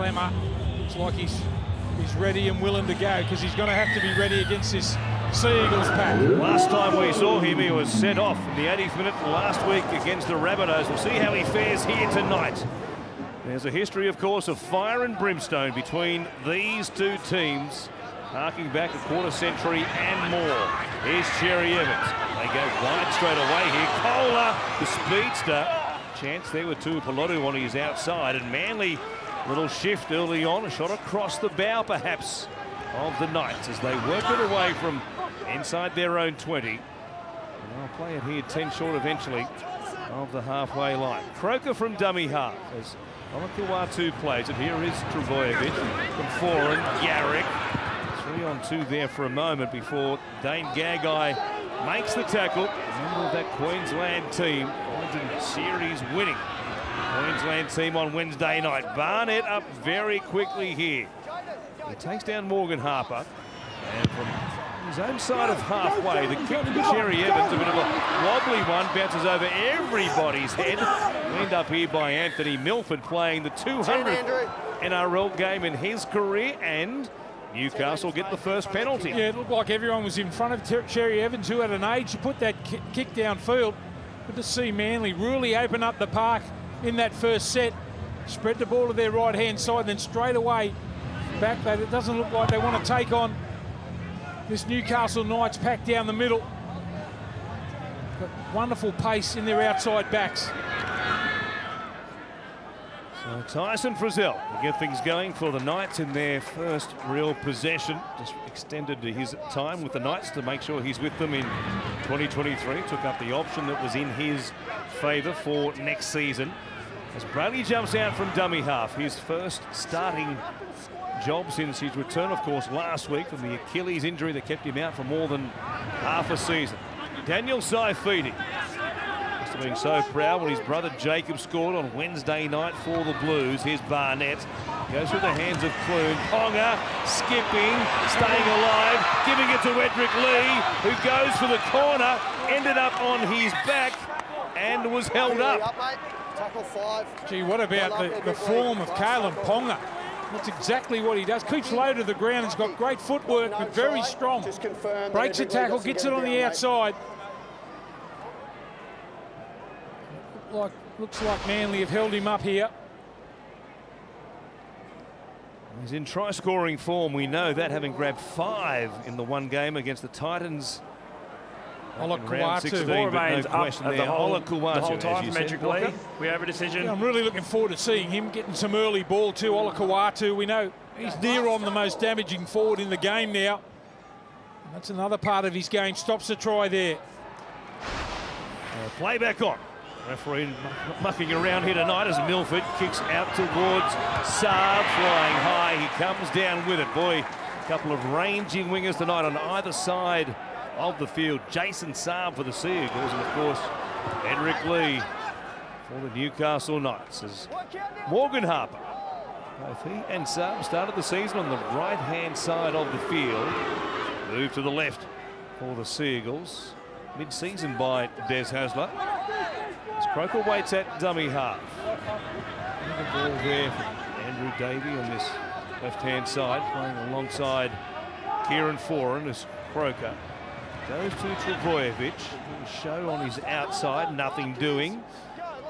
Clemmer. Looks like he's ready and willing to go, because he's going to have to be ready against this Sea Eagles pack. Last time we saw him, he was sent off in the 80th minute last week against the Rabbitohs. We'll see how he fares here tonight. There's a history, of course, of fire and brimstone between these two teams, harking back a quarter century and more. Here's Cherry Evans. They go wide straight away here. Kohler, the speedster. Chance there with Tuipulotu on his outside, and Manly, little shift early on, a shot across the bow perhaps of the Knights as they work it away from inside their own 20. And they'll play it here 10 short eventually of the halfway line. Croker from dummy half as Olakau'atu plays it. Here is Trbojevic from Foran. Garrick 3-on-2 there for a moment before Dane Gagai makes the tackle. Member of that Queensland team, Origin Series winning Queensland team on Wednesday night. Barnett up very quickly here. He takes down Morgan Harper, and from his own side of halfway, the kick from Cherry Evans, a bit of a wobbly one, bounces over everybody's head. Cleaned up here by Anthony Milford, playing the 200th NRL game in his career, and Newcastle get the first penalty. Yeah, it looked like everyone was in front of Cherry Evans, who had an age to put that kick downfield. Good to see Manly really open up the park in that first set. Spread the ball to their right-hand side, then straight away back. It doesn't look like they want to take on this Newcastle Knights pack down the middle. But wonderful pace in their outside backs. So Tyson Frizzell will get things going for the Knights in their first real possession. Just extended his time with the Knights to make sure he's with them in 2023. Took up the option that was in his favour for next season. As Bradley jumps out from dummy half, his first starting job since his return, of course, last week from the Achilles injury that kept him out for more than half a season. Daniel Saifiti must have been so proud when his brother Jacob scored on Wednesday night for the Blues. Here's Barnett. Goes through the hands of Clune. Ponga skipping, staying alive, giving it to Edric Lee, who goes for the corner, ended up on his back and was held up. Tackle 5. Gee, what about the form of Kalen Ponga? That's exactly what he does. Keeps low to the ground. He's got great footwork, but very strong. Breaks a tackle, gets it on the outside. Looks like Manly have held him up here. He's in try-scoring form. We know that, having grabbed 5 in the one game against the Titans. Olakau'atu remains up at the whole time, metrically. We have a decision. Yeah, I'm really looking forward to seeing him getting some early ball too. Olakau'atu, we know he's near on the most damaging forward in the game now. And that's another part of his game. Stops the try there. Play back on. Referee mucking around here tonight as Milford kicks out towards Saab, flying high. He comes down with it. Boy, a couple of ranging wingers tonight on either side of the field. Jason Saab for the Sea Eagles, and of course Edric Lee for the Newcastle Knights. As Morgan Harper, both he and Saab started the season on the right-hand side of the field. Move to the left for the Sea Eagles. Mid-season by Des Hasler. As Croker waits at dummy half. The ball there from Andrew Davey on this left-hand side, playing alongside Kieran Foran as Croker goes to Trbojevic. Little show on his outside, nothing doing.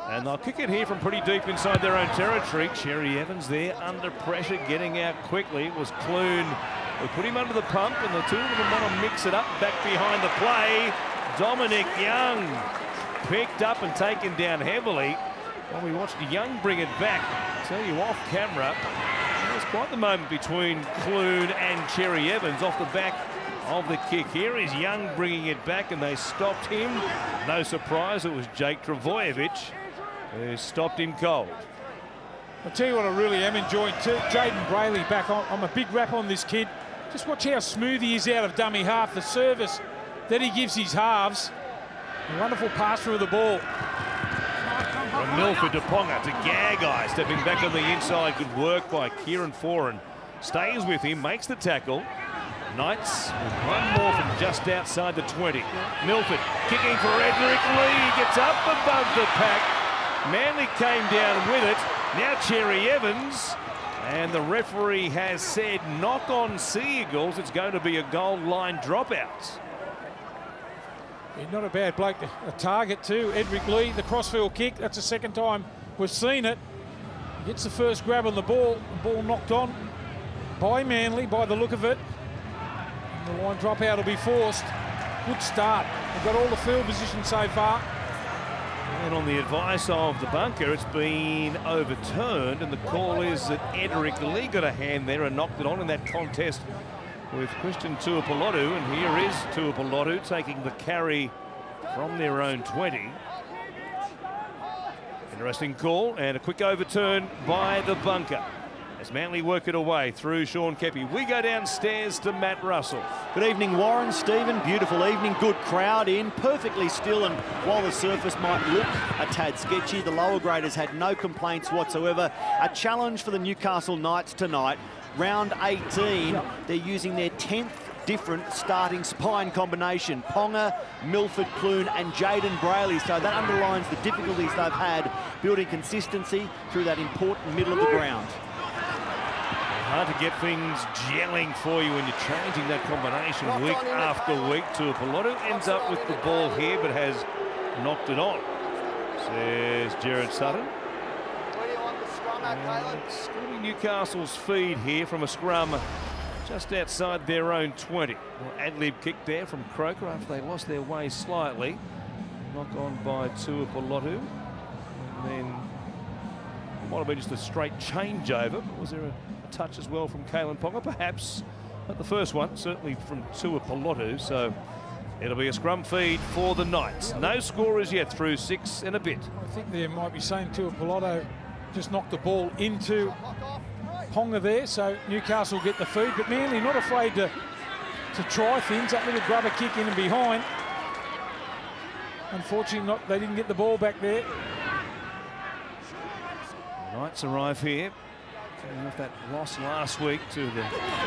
And they'll kick it here from pretty deep inside their own territory. Cherry Evans there under pressure, getting out quickly. It was Clune who put him under the pump, and the two of them want to mix it up back behind the play. Dominic Young picked up and taken down heavily. Well, we watched Young bring it back. I'll tell you off camera, it was quite the moment between Clune and Cherry Evans off the back of the kick. Here is Young bringing it back, and they stopped him. No surprise, it was Jake Trbojevic who stopped him cold. I'll tell you what I really am enjoying too. Jaden Brayley back on. I'm a big rap on this kid. Just watch how smooth he is out of dummy half. The service that he gives his halves. A wonderful pass through the ball. From Milford to Ponga to Gagai, stepping back on the inside. Good work by Kieran Foran. Stays with him, makes the tackle. Knights with one more from just outside the 20. Milford kicking for Edric Lee. Gets up above the pack. Manly came down with it. Now Cherry Evans And the referee has said knock on Sea Eagles. It's going to be a goal line dropout. Yeah, not a bad bloke. A target too. Edric Lee, the crossfield kick. That's the second time we've seen it. He gets the first grab on the ball knocked on by Manly by the look of it. And the line dropout will be forced. Good start. They've got all the field position so far. And on the advice of the bunker, it's been overturned, and the call is that Edric Lee got a hand there and knocked it on in that contest with Christian Tuipulotu. And here is Tuipulotu taking the carry from their own 20. Interesting call, and a quick overturn by the bunker as Manly work it away through Sean Keppie. We go downstairs to Matt Russell. Good evening, Warren, Stephen. Beautiful evening. Good crowd in, perfectly still, and while the surface might look a tad sketchy, the lower graders had no complaints whatsoever. A challenge for the Newcastle Knights tonight. Round 18, they're using their 10th different starting spine combination. Ponga, Milford, Clune and Jaden Brayley. So that underlines the difficulties they've had building consistency through that important middle of the ground. Hard to get things gelling for you when you're changing that combination week after week. Tuipulotu ends up with the ball here but has knocked it on, says Jared Sutton. It's going to be Newcastle's feed here from a scrum just outside their own 20. Well, ad-lib kick there from Croker after they lost their way slightly. Knock on by Tuipulotu. And then it might have been just a straight changeover, but was there a touch as well from Kalen Ponga? Perhaps, but the first one certainly from Tuipulotu. So it'll be a scrum feed for the Knights. No score as yet through 6 and a bit. I think they might be saying Tuipulotu just knocked the ball into Ponga there, so Newcastle get the feed, but Manly not afraid to try things. That little grubber kick in and behind. Unfortunately, they didn't get the ball back there. The Knights arrive here, coming off that loss last week to the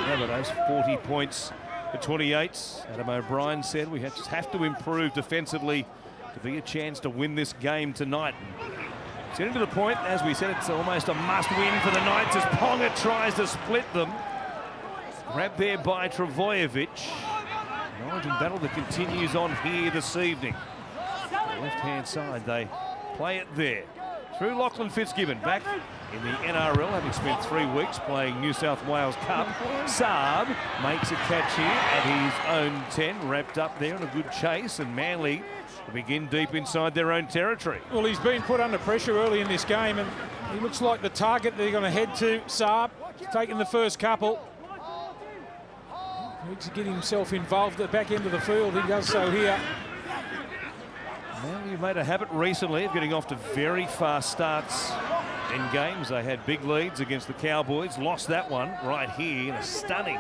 Rabbitohs, 40 points to 28. Adam O'Brien said we just have to improve defensively to be a chance to win this game tonight. It's getting to the point, as we said, it's almost a must-win for the Knights as Ponga tries to split them. Grabbed there by Travojevic. An origin battle that continues on here this evening. The left-hand side, they play it there. Through Lachlan Fitzgibbon, back in the NRL, having spent 3 weeks playing New South Wales Cup. Saab makes a catch here at his own 10, wrapped up there in a good chase, and Manly begin deep inside their own territory. Well, he's been put under pressure early in this game, and he looks like the target they're going to head to. Saab taking the first couple. He needs to get himself involved at the back end of the field. He does so here. Well, you've made a habit recently of getting off to very fast starts in games. They had big leads against the Cowboys, lost that one right here in a stunning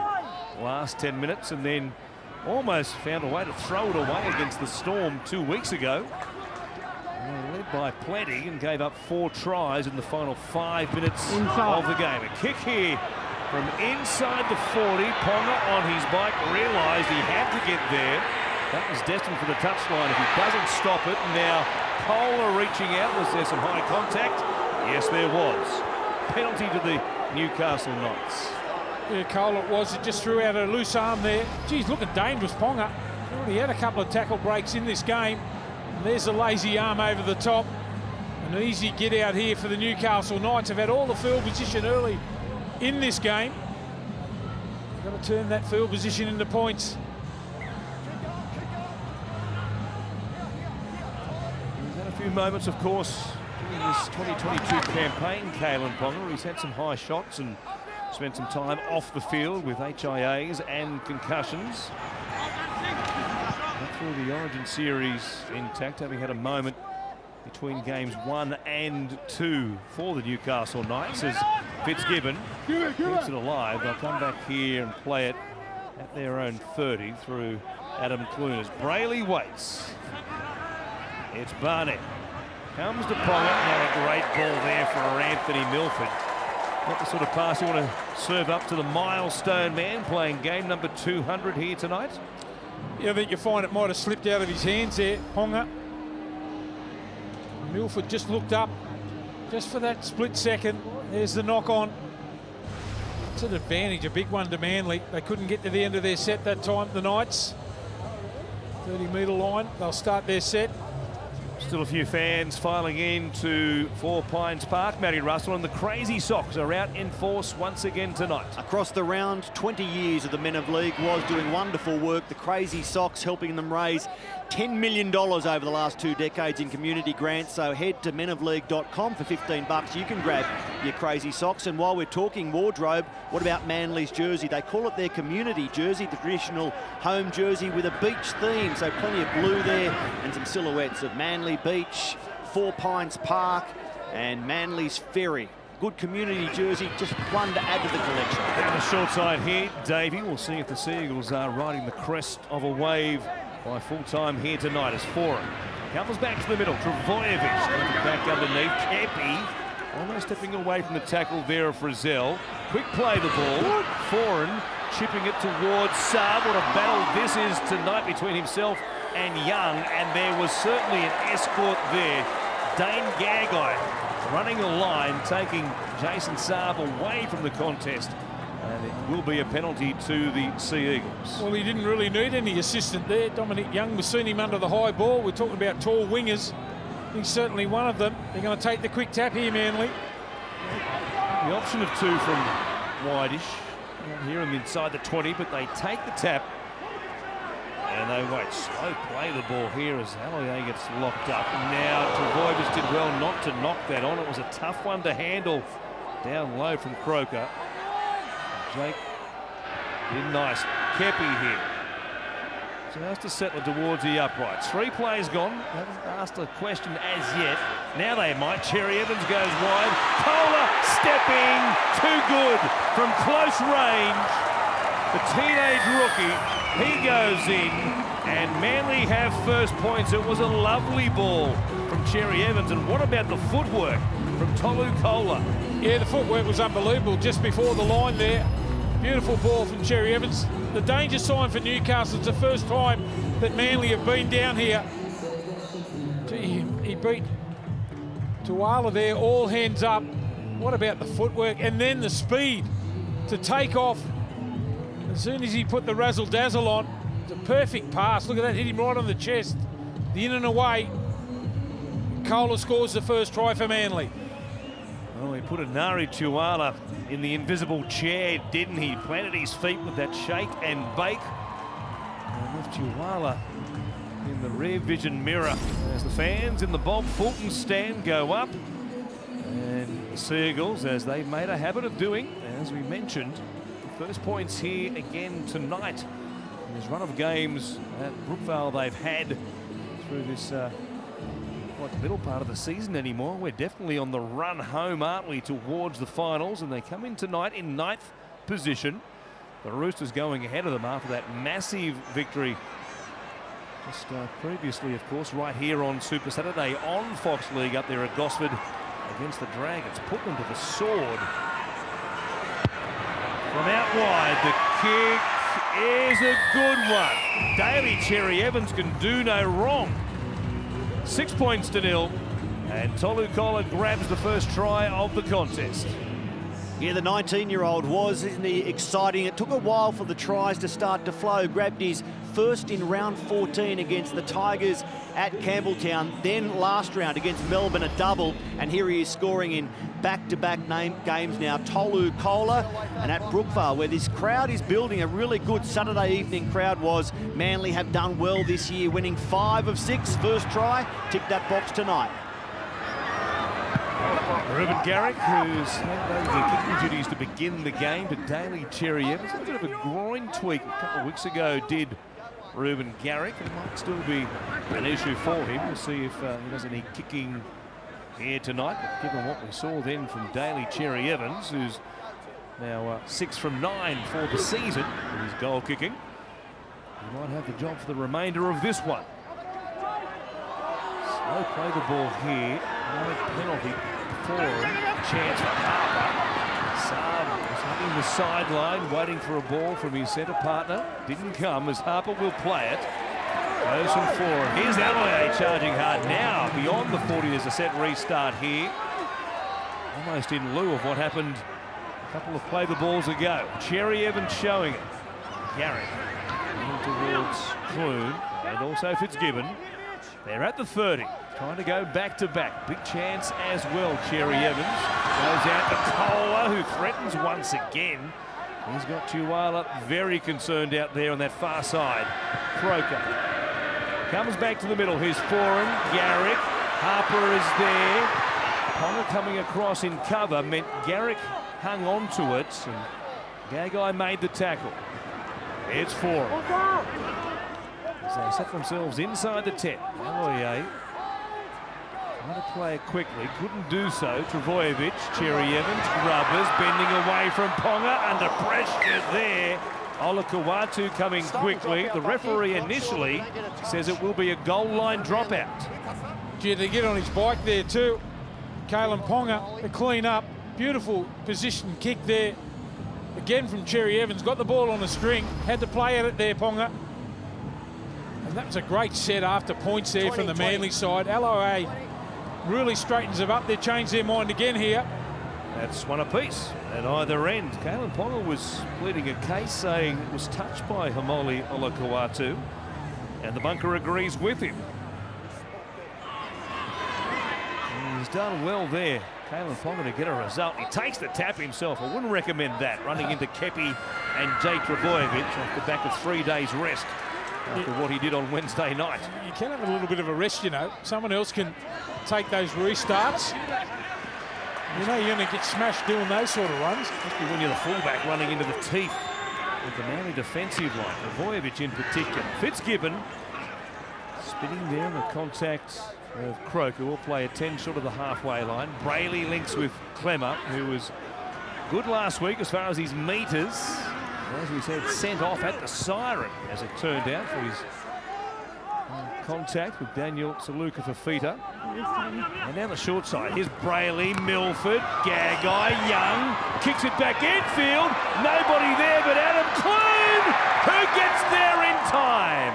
last 10 minutes, and then almost found a way to throw it away against the Storm 2 weeks ago. Led by plenty and gave up 4 tries in the final 5 minutes of the game. A kick here from inside the 40. Ponga on his bike realised he had to get there. That was destined for the touchline if he doesn't stop it. And now Kohler reaching out. Was there some high contact? Yes, there was. Penalty to the Newcastle Knights. Yeah, Cole it was. It just threw out a loose arm there. Geez, looking dangerous, Ponga. Already had a couple of tackle breaks in this game. And there's a lazy arm over the top. An easy get out here for the Newcastle Knights. Have had all the field position early in this game. They've got to turn that field position into points. He's had a few moments, of course, in this 2022 campaign, Kalen Ponga. He's had some high shots and spent some time off the field with HIAs and concussions. Got through the Origin series intact, having had a moment between games 1 and 2 for the Newcastle Knights as Fitzgibbon keeps it alive. They'll come back here and play it at their own 30 through Adam Clune as Brayley waits. It's Barnett. Comes to Ponga. Now a great ball there for Anthony Milford. Not the sort of pass you want to serve up to the milestone man playing game number 200 here tonight. Yeah, I think you find it might have slipped out of his hands there, Ponga. Milford just looked up just for that split second. There's the knock on. It's an advantage, a big one to Manly. They couldn't get to the end of their set that time, the Knights. 30-metre line, they'll start their set. Still a few fans filing in to Four Pines Park. Matty Russell and the Crazy Sox are out in force once again tonight. Across the round, 20 years of the Men of League was doing wonderful work. The Crazy Sox helping them raise $10 million over the last 2 decades in community grants. So head to menofleague.com for $15. You can grab your Crazy Socks. And while we're talking wardrobe, what about Manly's jersey? They call it their community jersey, the traditional home jersey with a beach theme. So plenty of blue there and some silhouettes of Manly Beach, Four Pines Park and Manly's Ferry. Good community jersey, just one to add to the collection. Down the short side here, Davey. We'll see if the Seagulls are riding the crest of a wave by full time here tonight as Foran comes back to the middle. Travojevic back underneath. Kepi almost stepping away from the tackle there of Frizzell. Quick play the ball. Foran chipping it towards Saab. What a battle this is tonight between himself and Young, and there was certainly an escort there. Dane Gagai running a line, taking Jason Saab away from the contest, and it will be a penalty to the Sea Eagles. Well, he didn't really need any assistant there. Dominic Young was seeing him under the high ball. We're talking about tall wingers. He's certainly one of them. They're going to take the quick tap here, Manly. The option of 2 from Wideish here and inside the 20, but they take the tap. And they wait, slow play the ball here as Halliday gets locked up. Now Travojevic did well not to knock that on. It was a tough one to handle down low from Croker. Jake did nice. Kepi here. So has to settle it towards the uprights. 3 plays gone. Haven't asked a question as yet. Now they might. Cherry Evans goes wide. Kohler stepping too good from close range. The teenage rookie, he goes in, and Manly have first points. It was a lovely ball from Cherry Evans, and what about the footwork from Tolu Kohler? Yeah, the footwork was unbelievable just before the line there. Beautiful ball from Cherry Evans. The danger sign for Newcastle. It's the first time that Manly have been down here. Gee, he beat Tuala there, all hands up. What about the footwork and then the speed to take off? As soon as he put the razzle-dazzle on, it's a perfect pass. Look at that, hit him right on the chest. The in and away. Kohler scores the first try for Manly. Well, he put a Nari Tuala in the invisible chair, didn't he? Planted his feet with that shake and bake. And left Tuala in the rear vision mirror as the fans in the Bob Fulton stand go up. And the Seagulls, as they've made a habit of doing, as we mentioned, first points here again tonight in this run of games at Brookvale they've had through this not the middle part of the season anymore. We're definitely on the run home, aren't we, towards the finals, and they come in tonight in 9th position. The Roosters going ahead of them after that massive victory just previously, of course, right here on Super Saturday on Fox League up there at Gosford against the Dragons. Put them to the sword. From out wide, the kick is a good one. Daly Cherry Evans can do no wrong. 6 points to 0, and Tolu Kohler grabs the first try of the contest. Yeah, the 19-year-old was, isn't he, exciting? It took a while for the tries to start to flow. Grabbed his first in round 14 against the Tigers at Campbelltown, then last round against Melbourne, a double, and here he is scoring in back-to-back games now. Tolu Kohler, and at Brookvale, where this crowd is building, a really good Saturday evening crowd was. Manly have done well this year, winning 5 of 6. First try, tick that box tonight. Reuben Garrick, who's had those kicking duties to begin the game, to Daly Cherry Evans. A bit of a groin tweak a couple of weeks ago did Reuben Garrick. It might still be an issue for him. We'll see if he does any kicking here tonight. But given what we saw then from Daly Cherry Evans, who's now 6 from 9 for the season with his goal kicking, he might have the job for the remainder of this one. Slow play the ball here. No penalty for him. Chance for Harper. Saab was hugging the sideline, waiting for a ball from his centre partner. Didn't come as Harper will play it. Goes from 4. Here's Alloy charging hard now. Beyond the 40, there's a set restart here. Almost in lieu of what happened a Couple of play the balls ago. Cherry Evans showing it. Garrick in towards Clune and also Fitzgibbon. They're at the 30, trying to go back to back. Big chance as well. Cherry Evans goes out to Kohler, who threatens once again. He's got Tuwala very concerned out there on that far side. Croker comes back to the middle. Here's Foran, Garrick. Harper is there. Ponga coming across in cover meant Garrick hung on to it, and Gagai made the tackle. It's Foran. As they set themselves inside the 10. Alloye trying to play it quickly, couldn't do so. Travojevic, Cherry Evans, Grubbers bending away from Ponga, under pressure there. Olakau'atu coming quickly. The referee initially says it will be a goal line dropout. Gee, they get on his bike there too. Kalen Ponga, to clean up. Beautiful position kick there. Again from Cherry Evans, got the ball on a string, had to play at it there, Ponga. And that was a great set after points there from the Manly side. LOA really straightens them up. They changed their mind again here. That's one apiece at either end. Kalen Ponga was pleading a case saying it was touched by Haumole Olakau'atu, and the bunker agrees with him. And he's done well there, Kalen Ponga, to get a result. He takes the tap himself. I wouldn't recommend that, running into Kepi and Jake Travojevic off the back of 3 days rest after what he did on Wednesday night. You can have a little bit of a rest, you know. Someone else can take those restarts. You know you're going to get smashed doing those sort of runs. Especially when you're the fullback running into the teeth of the Manly defensive line. Travojevic in particular. Fitzgibbon spinning there on the contact of Croker. Will play a 10 short of the halfway line. Brayley links with Clemmer, who was good last week as far as his metres. As we said, sent off at the siren, as it turned out, for his contact with Daniel Saluka Fafita. And down the short side, here's Brayley, Milford, Gagai, Young, kicks it back infield. Nobody there but Adam Clune, who gets there in time.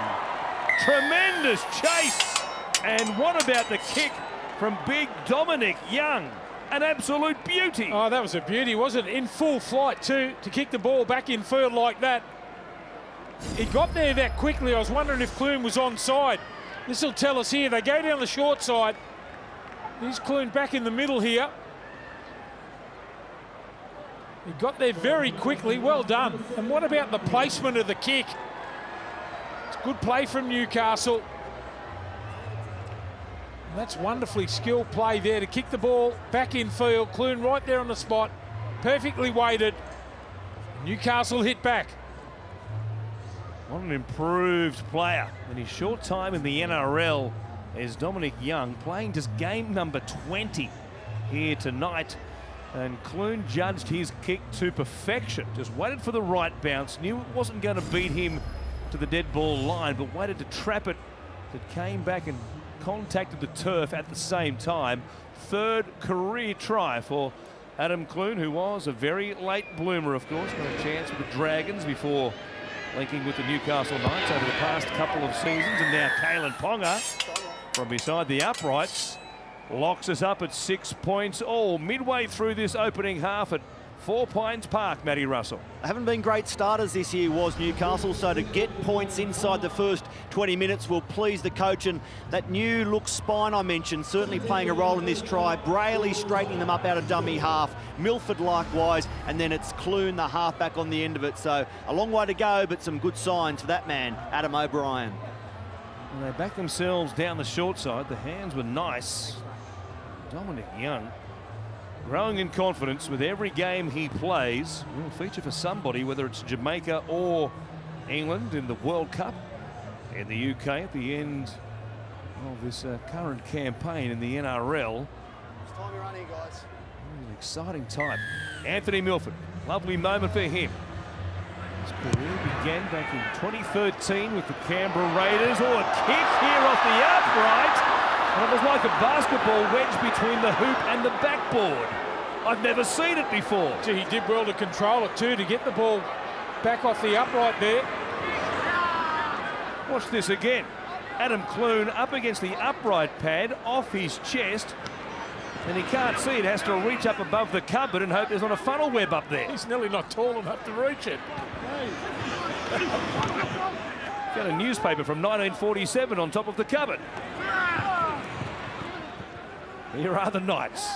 Tremendous chase. And what about the kick from big Dominic Young? An absolute beauty. Oh, that was a beauty, wasn't it? In full flight too, to kick the ball back in field like that. He got there that quickly. I was wondering if Clune was onside. This will tell us here. They go down the short side. Here's Clune back in the middle here. He got there very quickly. Well done. And what about the placement of the kick? It's good play from Newcastle. And that's wonderfully skilled play there to kick the ball back in field. Clune right there on the spot. Perfectly weighted. Newcastle hit back. What an improved player in his short time in the NRL is Dominic Young, playing just game number 20 here tonight. And Clune judged his kick to perfection. Just waited for the right bounce, knew it wasn't going to beat him to the dead ball line, but waited to trap it. It came back and contacted the turf at the same time. Third career try for Adam Clune, who was a very late bloomer, of course. Got a chance with the Dragons before linking with the Newcastle Knights over the past couple of seasons. And now Kalen Ponga from beside the uprights locks us up at 6 points all midway through this opening half at 4 Pines Park. Matty Russell. They haven't been great starters this year, was Newcastle, so to get points inside the first 20 minutes will please the coach. And that new look spine I mentioned certainly playing a role in this try. Brayley straightening them up out of dummy half, Milford likewise, and then it's Clune, the halfback, on the end of it. So a long way to go, but some good signs for that man, Adam O'Brien. And they back themselves down the short side. The hands were nice. Dominic Young growing in confidence with every game he plays. Will feature for somebody, whether it's Jamaica or England in the World Cup in the UK at the end of this current campaign in the NRL. It's time to run here, guys. An exciting time. Anthony Milford, lovely moment for him. His career began back in 2013 with the Canberra Raiders. Oh, a kick here off the upright. And it was like a basketball wedge between the hoop and the backboard. I've never seen it before. Gee, he did well to control it too, to get the ball back off the upright there. Watch this again. Adam Clune up against the upright pad, off his chest. And he can't see it, has to reach up above the cupboard and hope there's not a funnel web up there. He's nearly not tall enough to reach it. Got a newspaper from 1947 on top of the cupboard. Here are the Knights.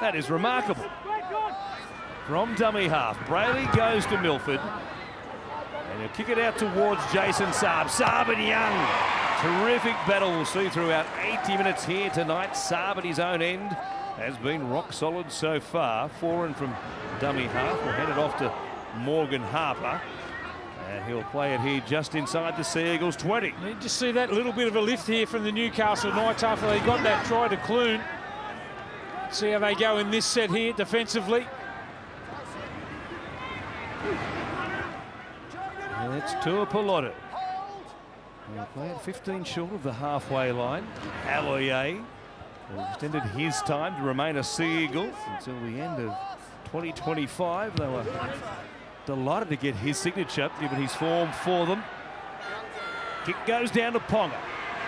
That is remarkable. From dummy half, Brayley goes to Milford. And he'll kick it out towards Jason Saab. Saab and Young. Terrific battle we'll see throughout 80 minutes here tonight. Saab at his own end has been rock solid so far. Foreign from dummy half. We'll hand it off to Morgan Harper. And he'll play it here just inside the Sea Eagles 20. You just see that little bit of a lift here from the Newcastle Knights after they got that try to Clune. See how they go in this set here defensively. And it's Tuapolotu. He'll play it 15 short of the halfway line. Aloye extended his time to remain a Sea Eagle until the end of 2025. They were delighted to get his signature, given his form for them. Kick goes down to Ponga.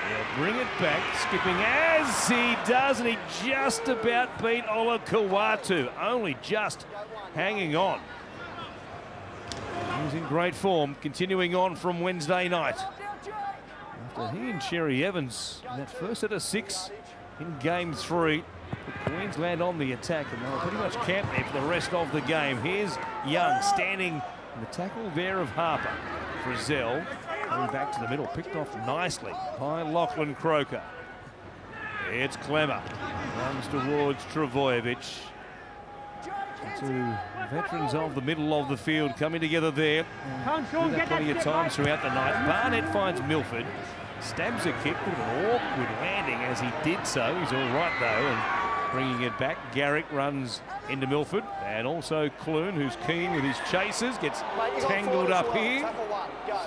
He'll bring it back, skipping as he does, and he just about beat Ola Kawatu. Only just hanging on. He's in great form, continuing on from Wednesday night. After he and Cherry Evans in that first set of 6 in game 3, put Queensland on the attack, and they were pretty much camped there for the rest of the game. Here's Young standing in the tackle there of Harper. Frizzell going back to the middle, picked off nicely by Lachlan Croker. It's Clemmer, runs towards Travojevic. Two veterans of the middle of the field coming together there. Did that plenty of times throughout the night. Barnett finds Milford, stabs a kick with an awkward landing as he did so. He's all right though, and bringing it back. Garrick runs into Milford, and also Clune, who's keen with his chasers, gets tangled up here.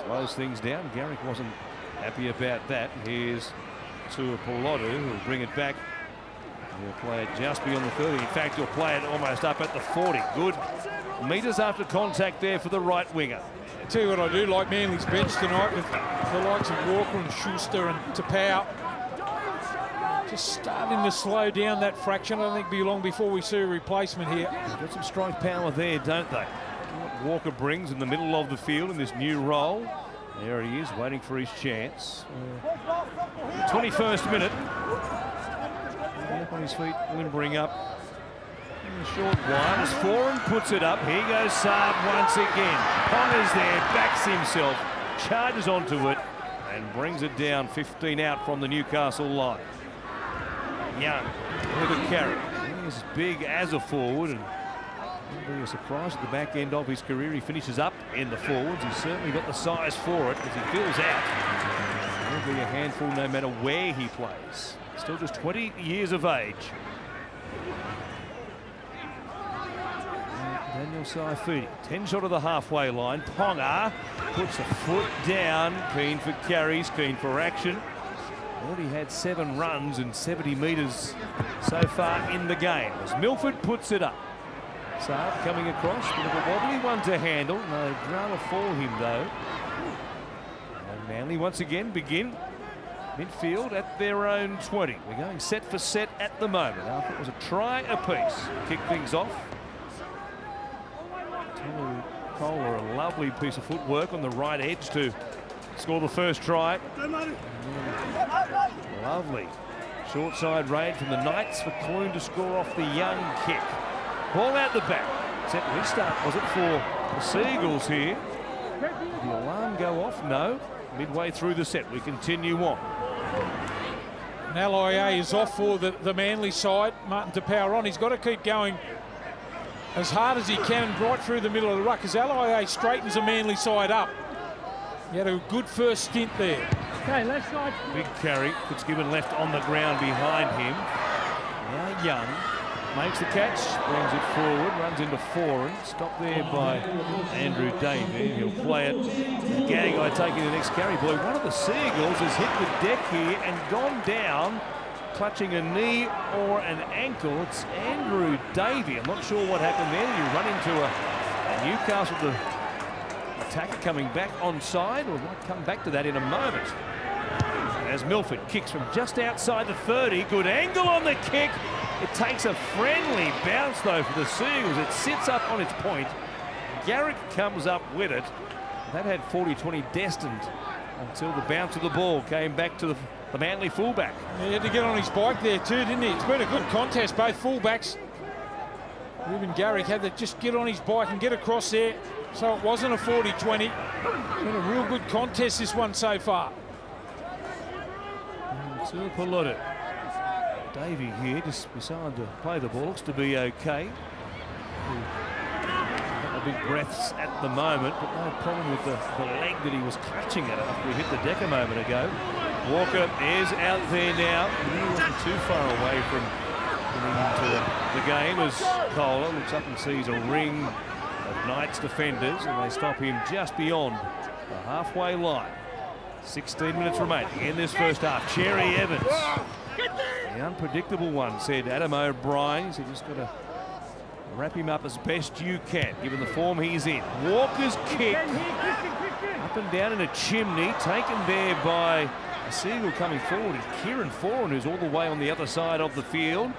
Slows things down. Garrick wasn't happy about that. Here's Tuapolotu, who'll bring it back. He'll play it just beyond the 30. In fact, he'll play it almost up at the 40. Good metres after contact there for the right winger. I tell you what I do like Manly's bench tonight with the likes of Walker and Schuster and Tapau. Just starting to slow down that fraction. I don't think it'll be long before we see a replacement here. They've got some strike power there, don't they? What Walker brings in the middle of the field in this new role. There he is, waiting for his chance. 21st minute. Up on his feet, limbering up. In the short wide as Foran puts it up. Here goes Saab once again. Ponga's there, backs himself, charges onto it, and brings it down 15 out from the Newcastle line. Young with a carry. He's big as a forward, and wouldn't be a surprise at the back end of his career. He finishes up in the forwards. He's certainly got the size for it as he fills out. He'll be a handful no matter where he plays. Still just 20 years of age. Daniel Saifidi, 10 shot of the halfway line. Ponga puts a foot down, keen for carries, keen for action. Already had 7 runs and 70 metres so far in the game as Milford puts it up. Saab coming across, bit of a wobbly one to handle. No drama for him though. And Manly once again begin midfield at their own 20. We're going set for set at the moment. After it was a try apiece. Kick things off. Kohler, a lovely piece of footwork on the right edge to score the first try. Lovely short side raid from the Knights for Clune to score off the Young kick. Ball out the back. Set restart, was it for the Sea Eagles here? Did the alarm go off? No. Midway through the set, we continue on. And Aloye is off for the Manly side. Martin Tapau on. He's got to keep going as hard as he can right through the middle of the ruck as Aloye straightens the Manly side up. He had a good first stint there. Okay, left side. Big carry. Fitzgibbon left on the ground behind him. Now Young makes the catch, brings it forward, runs into Foran. Stopped there by Andrew Davey. He'll play it. Gadigai taking the next carry. Boy, one of the Sea Eagles has hit the deck here and gone down, clutching a knee or an ankle. It's Andrew Davey. I'm not sure what happened there. You run into a Newcastle attacker coming back onside. We'll come back to that in a moment. As Milford kicks from just outside the 30. Good angle on the kick. It takes a friendly bounce, though, for the Seagulls. It sits up on its point. Garrick comes up with it. That had 40-20 destined until the bounce of the ball came back to the Manly fullback. He had to get on his bike there too, didn't he? It's been a good contest, both fullbacks. Even Garrick had to just get on his bike and get across there, so it wasn't a 40-20. Been a real good contest, this one so far. Tuipulotu. Davey here just decided to play the ball. Looks to be okay. Big breaths at the moment, but no problem with the leg that he was clutching at after he hit the deck a moment ago. Walker is out there now. He wasn't too far away from getting into the game as Kohler looks up and sees a ring of Knights defenders, and they stop him just beyond the halfway line. 16 minutes remaining in this first half. Cherry Evans, the unpredictable one, said Adam O'Brien. He said, just got to wrap him up as best you can, given the form he's in. Walker's kick up and down in a chimney, taken there by a Seagull coming forward. It's Kieran Foran, who's all the way on the other side of the field.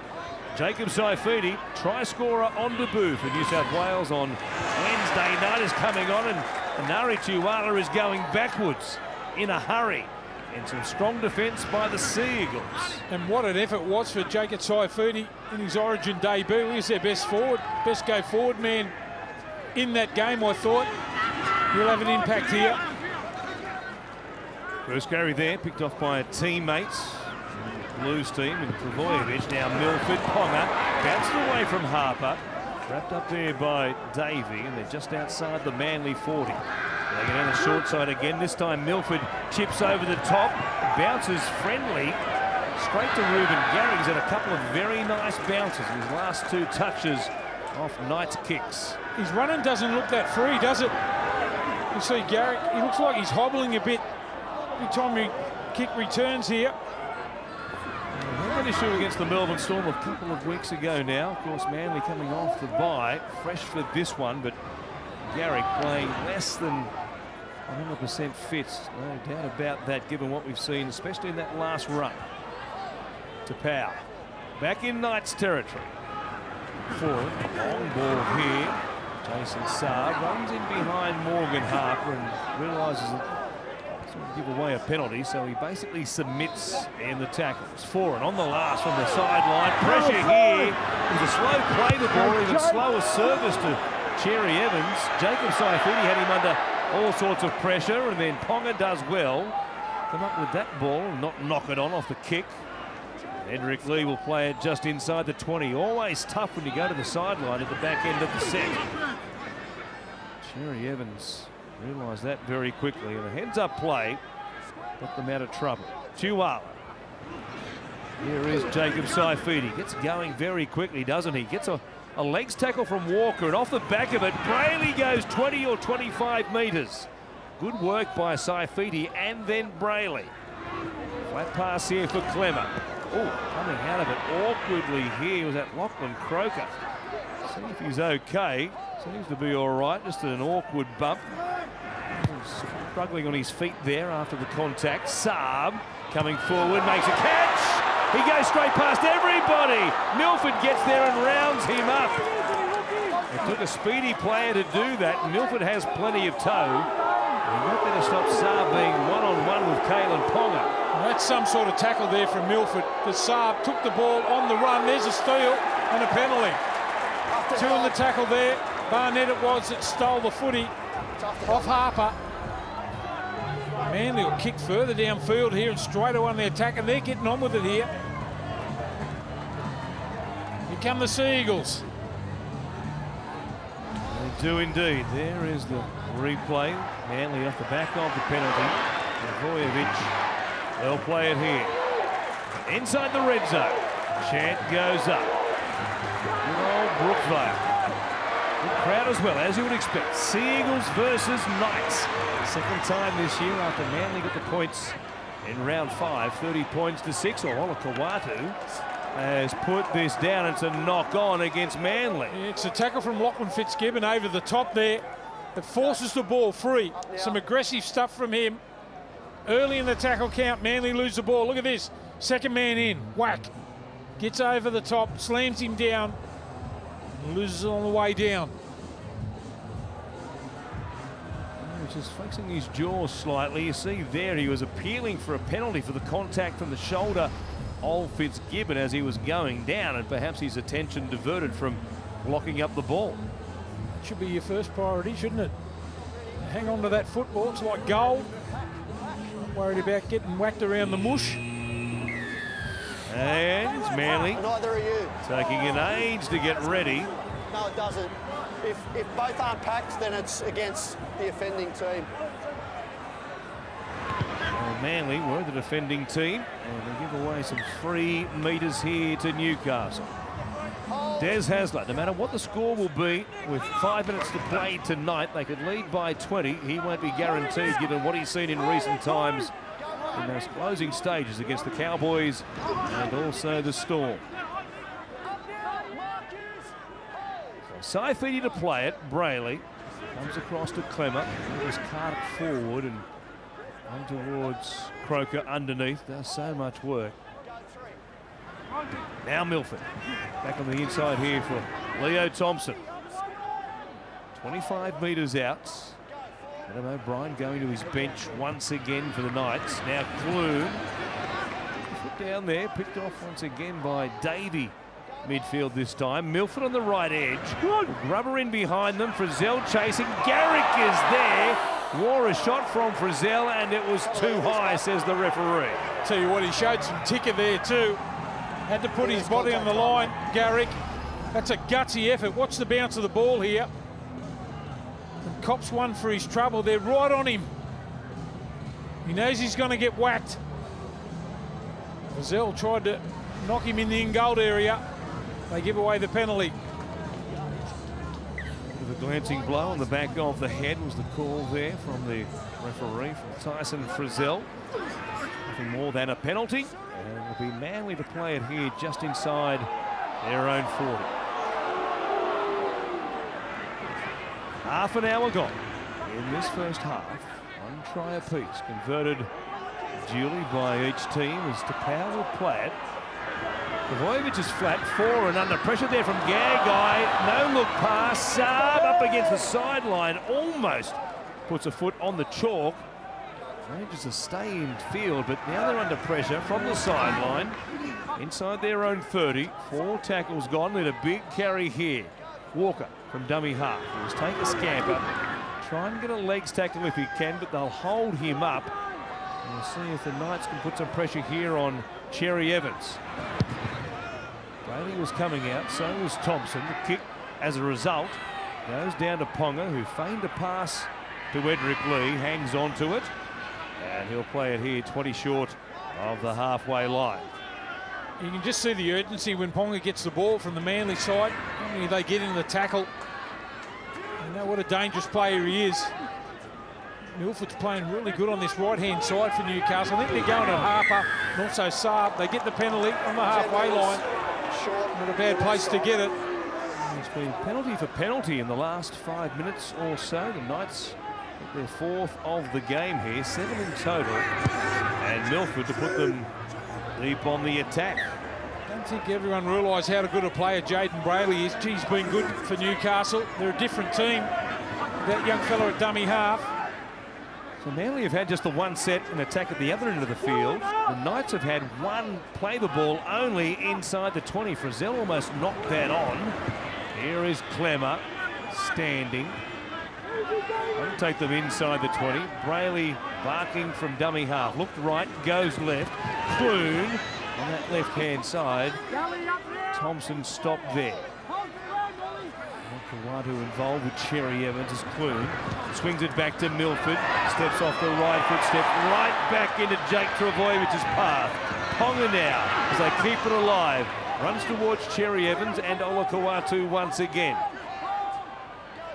Jacob Saifidi, try scorer on debut for New South Wales on Wednesday night, is coming on, and Nari Tuwala is going backwards in a hurry. And some strong defence by the Seagulls. And what an effort was for Jacob Saifidi in his Origin debut. He's their best forward, best go forward man in that game, I thought. He'll have an impact here. First carry there, picked off by teammates. Blues team and Travojevic. Now Milford, Ponga bounces away from Harper. Wrapped up there by Davey, and they're just outside the Manly 40. They get down the short side again. This time Milford chips over the top, bounces friendly straight to Reuben Garrick. He's had a couple of very nice bounces in his last two touches off Knight's kicks. His running doesn't look that free, does it? You see Garrick, he looks like he's hobbling a bit every time he kick returns here. An issue against the Melbourne Storm a couple of weeks ago now. Of course, Manly coming off the bye, fresh for this one, but Garrick playing less than 100% fit. No doubt about that, given what we've seen, especially in that last run to power. Back in Knights territory. Forward, long ball here. Jason Saab runs in behind Morgan Harper and realises that give away a penalty, so he basically submits in the tackles. Forward on the last from the sideline. Pressure here. It was a slow play the ball, even slower service to Cherry Evans. Jacob Saifidi had him under all sorts of pressure, and then Ponga does well. Come up with that ball and not knock it on off the kick. Edric Lee will play it just inside the 20. Always tough when you go to the sideline at the back end of the set. Cherry Evans realised that very quickly, and a heads-up play got them out of trouble. Tuwala. Here is Jacob Saifidi. Gets going very quickly, doesn't he? Gets a legs tackle from Walker, and off the back of it, Brayley goes 20 or 25 metres. Good work by Saifidi and then Brayley. Flat pass here for Clemmer. Oh, coming out of it awkwardly here was that Lachlan Croker. See if he's okay. Seems to be all right, just an awkward bump. Struggling on his feet there after the contact. Saab coming forward, makes a catch. He goes straight past everybody. Milford gets there and rounds him up. It took a speedy player to do that. Milford has plenty of toe. He's not going to stop Saab being one-on-one with Kalen Ponga. Well, that's some sort of tackle there from Milford. The Saab took the ball on the run. There's a steal and a penalty. Two in the tackle there. Barnett it was that stole the footy off Harper. Manly will kick further downfield here and straight away on the attack, and they're getting on with it here. Here come the Seagulls. They do indeed. There is the replay. Manly off the back of the penalty. Travojevic, they'll play it here. Inside the red zone. Chant goes up. Good old Brookvale. Good crowd as well, as you would expect. Seagulls versus Knights. Second time this year after Manly got the points in round 5, 30 points to 6. Ola Kawatu has put this down. It's a knock on against Manly. It's a tackle from Lachlan Fitzgibbon over the top there that forces the ball free. Some aggressive stuff from him. Early in the tackle count, Manly lose the ball. Look at this. Second man in. Whack. Gets over the top, slams him down, and loses on the way down. He's just flexing his jaw slightly. You see there he was appealing for a penalty for the contact from the shoulder of Fitzgibbon as he was going down, and perhaps his attention diverted from locking up the ball. That should be your first priority, shouldn't it? Hang on to that football. It's like gold. Not worried about getting whacked around the mush. And Manly Neither are you. taking an age to get ready. No, it doesn't. If both aren't packed, then it's against the offending team. Well, Manly were the defending team, and they give away some free metres here to Newcastle. Des Hasler, no matter what the score will be, with 5 minutes to play tonight, they could lead by 20. He won't be guaranteed, given what he's seen in recent times in those closing stages against the Cowboys and also the Storm. So Saifidi to play it. Brayley comes across to Clemmer. He was carted forward and on towards Croker underneath. Does so much work. Now Milford back on the inside here for Leo Thompson. 25 metres out. Adam O'Brien going to his bench once again for the Knights. Now Clune. Foot down there, picked off once again by Davey. Midfield this time. Milford on the right edge. Rubber in behind them. Frizzell chasing. Garrick is there. Wore a shot from Frizzell and it was too high, says the referee. Tell you what, he showed some ticker there too. Had to put his body on the line, Garrick. That's a gutsy effort. Watch the bounce of the ball here. And cops one for his trouble. They're right on him. He knows he's going to get whacked. Frizzell tried to knock him in the in-goal area. They give away the penalty. With a glancing blow on the back of the head was the call there from the referee, from Tyson Frizzell. Nothing more than a penalty. And it'll be Manly to play it here just inside their own 40. Half an hour gone in this first half. One try apiece converted duly by each team as Tapau will play it. Trbojevic is flat, 4 and under pressure there from Gagai. No look pass. Saab up against the sideline. Almost puts a foot on the chalk. Manages to stay in field, but now they're under pressure from the sideline. Inside their own 30. 4 tackles gone. Need a big carry here. Walker from dummy half. He'll just take a scamper. Try and get a legs tackle if he can, but they'll hold him up. We'll see if the Knights can put some pressure here on Cherry Evans. Bailey was coming out, so was Thompson. The kick, as a result, goes down to Ponga, who feigned a pass to Edric Lee, hangs on to it, and he'll play it here 20 short of the halfway line. You can just see the urgency when Ponga gets the ball from the Manly side. They get into the tackle. You know what a dangerous player he is. Milford's playing really good on this right-hand side for Newcastle. I think they're going at Harper and also Saab. They get the penalty on the halfway line. Not a bad place to get it. It's been penalty for penalty in the last 5 minutes or so. The Knights get their 4th of the game here, 7 in total. And Milford to put them deep on the attack. I don't think everyone realised how good a player Jaden Brayley is. He's been good for Newcastle. They're a different team. That young fella at dummy half. So Manly have had just the one set and attack at the other end of the field. The Knights have had one play the ball only inside the 20. Frizzell almost knocked that on. Here is Clemmer standing. Won't take them inside the 20. Brayley barking from dummy half. Looked right, goes left. Clune on that left-hand side. Thompson stopped there. Kawatu involved with Cherry Evans as Clune. Swings it back to Milford. Steps off the right foot, step right back into Jake Trbojevic's path. Ponga now, as they keep it alive. Runs towards Cherry Evans and Olakawatu once again.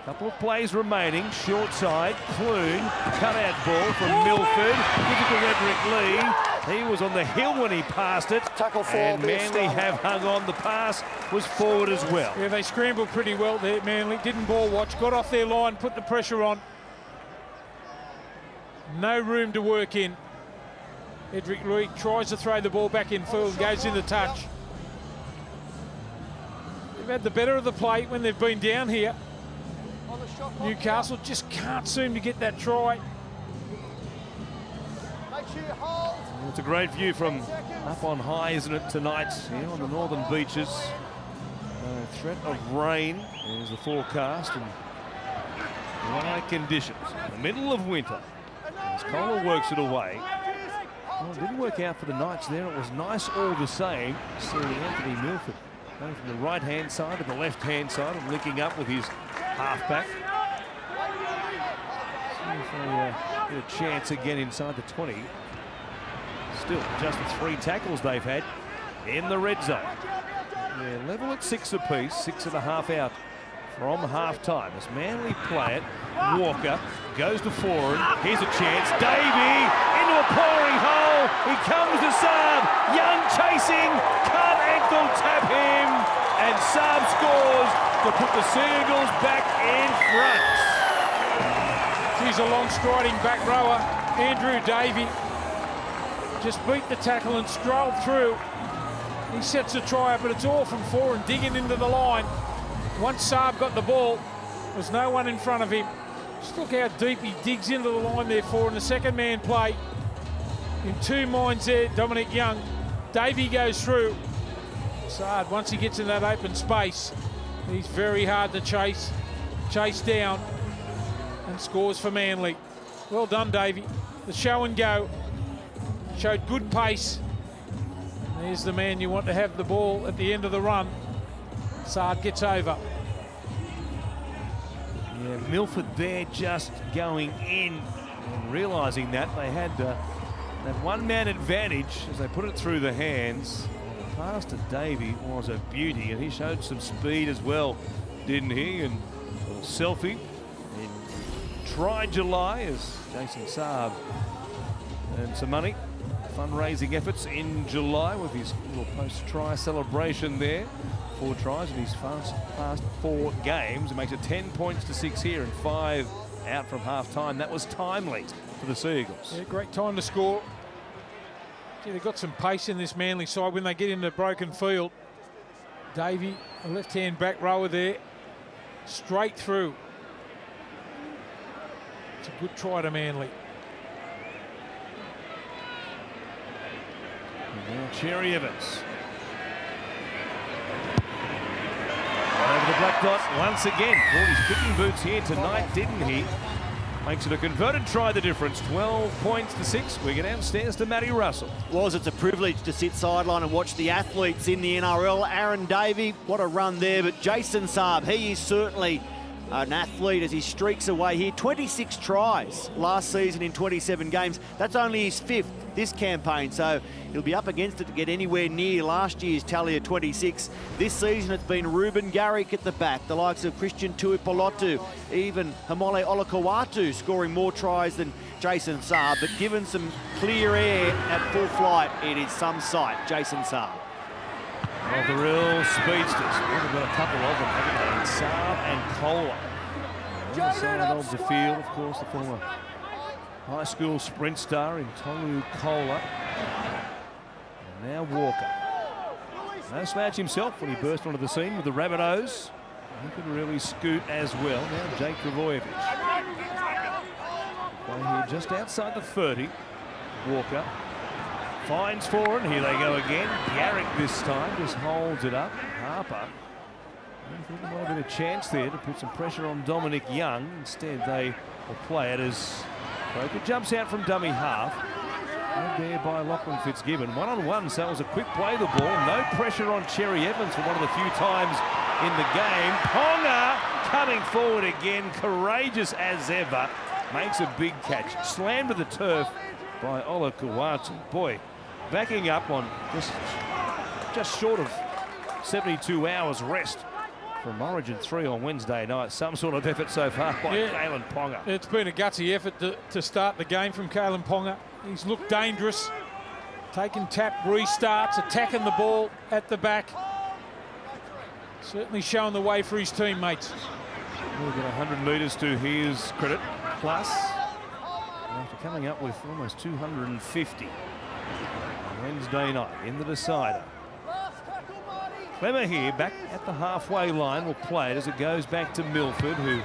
Couple of plays remaining. Short side, Clune. Cut-out ball from Milford. Gives it to Edric Lee. He was on the hill when he passed it. Tackle for and Manly have hung on. The pass was forward as well. Yeah, they scrambled pretty well there, Manly. Didn't ball watch. Got off their line, put the pressure on. No room to work in. Edric Lee tries to throw the ball back in field, goes in the touch. had the better of the play when they've been down here. Newcastle just can't seem to get that try. Make sure you hold. It's a great view from up on high, isn't it, tonight here on the northern beaches. Threat of rain is the forecast, and dry conditions in the middle of winter. As Kohler works it away. Well, it didn't work out for the Knights there. It was nice all the same. See Anthony Milford going from the right-hand side to the left-hand side and linking up with his halfback. See if they get a chance again inside the 20. Still, just the 3 tackles they've had in the red zone. Yeah, level at 6 apiece, 6.5 out from half-time. As Manly play it, Walker goes to forward. Here's a chance. Davey into a pouring hole. He comes to Saab. Young chasing. Can't ankle tap him. And Saab scores to put the Seagulls back in front. He's a long striding back rower. Andrew Davey just beat the tackle and strolled through. He sets a try up, but it's all from 4 and digging into the line. Once Saab got the ball, there's no one in front of him. Just look how deep he digs into the line there for in the second man play. In 2 minds there, Dominic Young. Davey goes through. Saab, once he gets in that open space, he's very hard to chase down, and scores for Manly. Well done, Davey. The show and go. Showed good pace. There's the man you want to have the ball at the end of the run. Saad gets over. Yeah, Milford there just going in and realising that they had that one-man advantage as they put it through the hands. The pass to Davey was a beauty, and he showed some speed as well, didn't he? And a little selfie in Try July as Jason Saab earned some money. Fundraising efforts in July with his little post-try celebration there. 4 tries in his past 4 games. It makes it 10 points to 6 here and 5 out from half-time. That was timely for the Seagulls. Yeah, great time to score. Gee, they've got some pace in this Manly side when they get into broken field. Davey, a left-hand back rower there, straight through. It's a good try to Manly. Now Cherry Evans. Over the black dot once again. Brought his kicking boots here tonight, didn't he? Makes it a converted try, the difference. 12 points to 6. We get downstairs to Matty Russell. It's a privilege to sit sideline and watch the athletes in the NRL. Aaron Davey, what a run there. But Jason Saab, he is certainly an athlete as he streaks away here. 26 tries last season in 27 games. That's only his 5th this campaign, so he'll be up against it to get anywhere near last year's tally of 26. This season it's been Ruben Garrick at the back, the likes of Christian Tuipulotu, even Hamole Olakawatu scoring more tries than Jason Saab, but given some clear air at full flight, it is some sight, Jason Saab. Of the real speedsters. We've got a couple of them, haven't they? Saab and Kohler. On the side of the field, of course, the former high school sprint star in Tolu Kohler. And now Walker. No slouch himself when he burst onto the scene with the Rabbitohs. He could really scoot as well. Now Jake Travojevic. Play here just outside the 30. Walker finds forward. Here they go again. Garrick this time just holds it up. Harper. I think there might have been a chance there to put some pressure on Dominic Young. Instead, they will play it as Croker jumps out from dummy half. And there by Lachlan Fitzgibbon. 1-on-1, so it was a quick play the ball. No pressure on Cherry Evans for one of the few times in the game. Ponga coming forward again, courageous as ever. Makes a big catch. Slammed to the turf by Ola Kawatu. Boy, backing up on just short of 72 hours rest from Origin 3 on Wednesday night. Some sort of effort so far by Kalen Ponga. It's been a gutsy effort to start the game from Kalen Ponga. He's looked dangerous, taking tap restarts, attacking the ball at the back. Certainly showing the way for his teammates. We'll get 100 metres to his credit, plus after coming up with almost 250 Wednesday night in the decider. Clemmer here, back at the halfway line, will play it as it goes back to Milford, who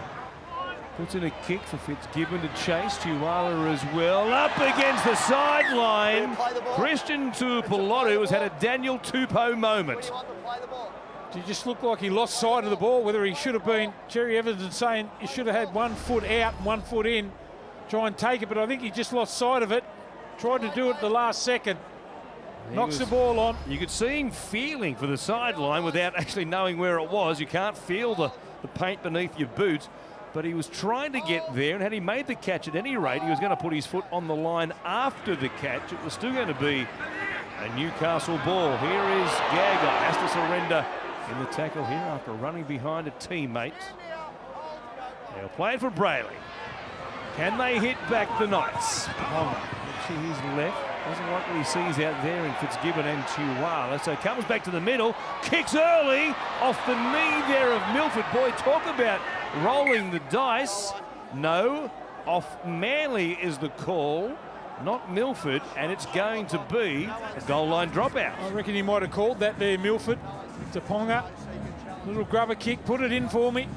puts in a kick for Fitzgibbon to chase. Tuala as well, up against the sideline. Christian Tuipulotu has had a Daniel Tupou moment. He just looked like he lost sight of the ball, whether he should have been, Cherry Evans is saying he should have had 1 foot out and 1 foot in, try and take it, but I think he just lost sight of it. Tried to do it at the last second. Knocks the ball on. You could see him feeling for the sideline without actually knowing where it was. You can't feel the paint beneath your boot, but he was trying to get there, and had he made the catch at any rate, he was going to put his foot on the line after the catch. It was still going to be a Newcastle ball. Here is Gaga, has to surrender in the tackle here after running behind a teammate. They'll play it for Brayley. Can they hit back the Knights? See his left. Doesn't like what he sees out there in Fitzgibbon and Tuala. So comes back to the middle. Kicks early off the knee there of Milford. Boy, talk about rolling the dice. No, off Manly is the call, not Milford, and it's going to be a goal line dropout. I reckon he might have called that there, Milford. To Ponga. Little grubber kick, put it in for me.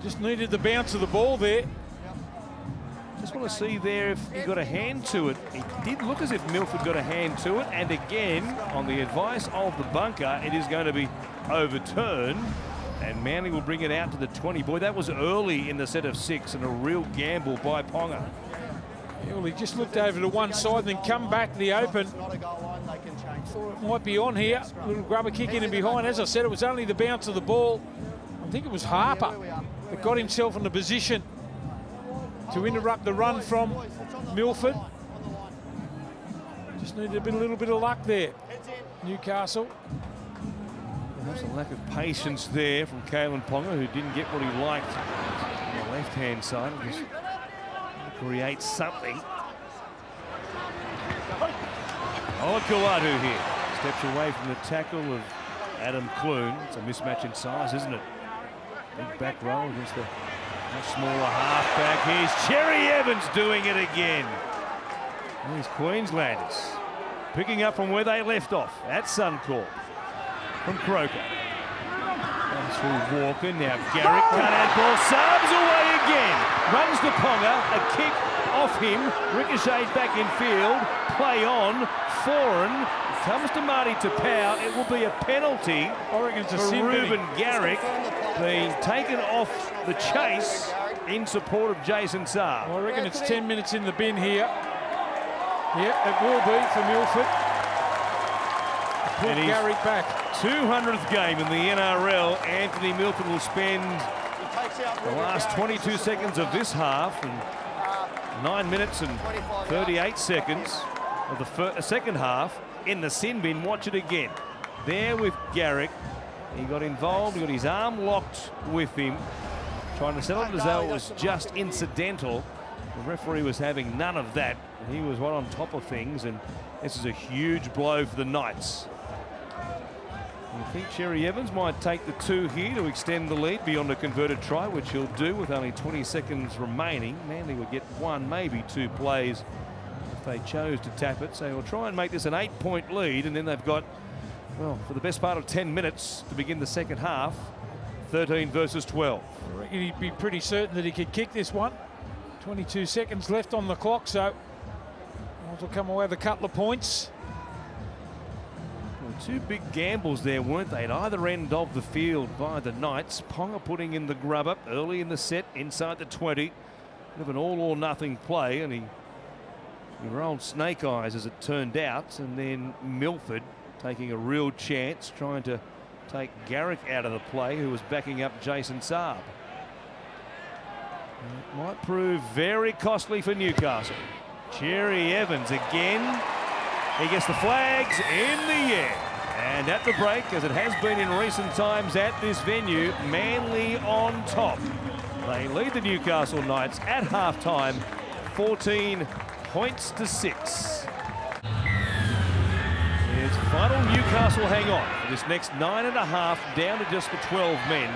Just needed the bounce of the ball there. Just want to see there if he got a hand to it. It did look as if Milford got a hand to it, and again, on the advice of the bunker, it is going to be overturned, and Manly will bring it out to the 20. Boy, that was early in the set of 6 and a real gamble by Ponga. Yeah, well, he just looked over to one side and then come back the open. Thought it might be on here. Little grubber kick in and behind. As I said, it was only the bounce of the ball. I think it was Harper that got himself in the position to interrupt the run from Milford. Just needed a little bit of luck there, Newcastle. There's a lack of patience there from Kalen Ponga, who didn't get what he liked on the left-hand side. Just create something. Olakuatu here steps away from the tackle of Adam Clune. It's a mismatch in size, isn't it? Big back row against the much smaller halfback. Here's Cherry Evans doing it again. These Queenslanders picking up from where they left off at Suncorp. From Croker. Comes through Walker. Now Garrick cut out ball. Subs away again. Runs to Ponga. A kick off him. Ricocheted back in field. Play on. Foreign. Comes to Marty Tapau. It will be a penalty for Ruben Garrick, being taken off the chase in support of Jason Saab. Well, I reckon it's 10 minutes in the bin here. Yeah, it will be for Milford. Pull Garrick back. 200th game in the NRL. Anthony Milford will spend the last 22 seconds of this half and 9 minutes and 38 seconds of the second half in the sin bin. Watch it again. There with Garrick. He got involved. He got his arm locked with him, trying to sell it as though it was just incidental. The referee was having none of that. He was right on top of things, and this is a huge blow for the Knights. I think Cherry Evans might take the 2 here to extend the lead beyond a converted try, which he'll do with only 20 seconds remaining. Manly would get 1, maybe 2 plays if they chose to tap it. So he'll try and make this an 8-point lead, and then they've got, well, for the best part of 10 minutes to begin the second half, 13 versus 12. I reckon he'd be pretty certain that he could kick this one. 22 seconds left on the clock, so will come away with a couple of points. Well, 2 big gambles there, weren't they, at either end of the field by the Knights. Ponga putting in the grub up early in the set inside the 20. Bit of an all-or-nothing play, and he rolled snake eyes as it turned out, and then Milford taking a real chance, trying to take Garrick out of the play, who was backing up Jason Saab. It might prove very costly for Newcastle. Cherry Evans again. He gets the flags in the air. And at the break, as it has been in recent times at this venue, Manly on top. They lead the Newcastle Knights at halftime, 14 points to 6. It's final Newcastle hang on for this next 9.5 down to just the 12 men.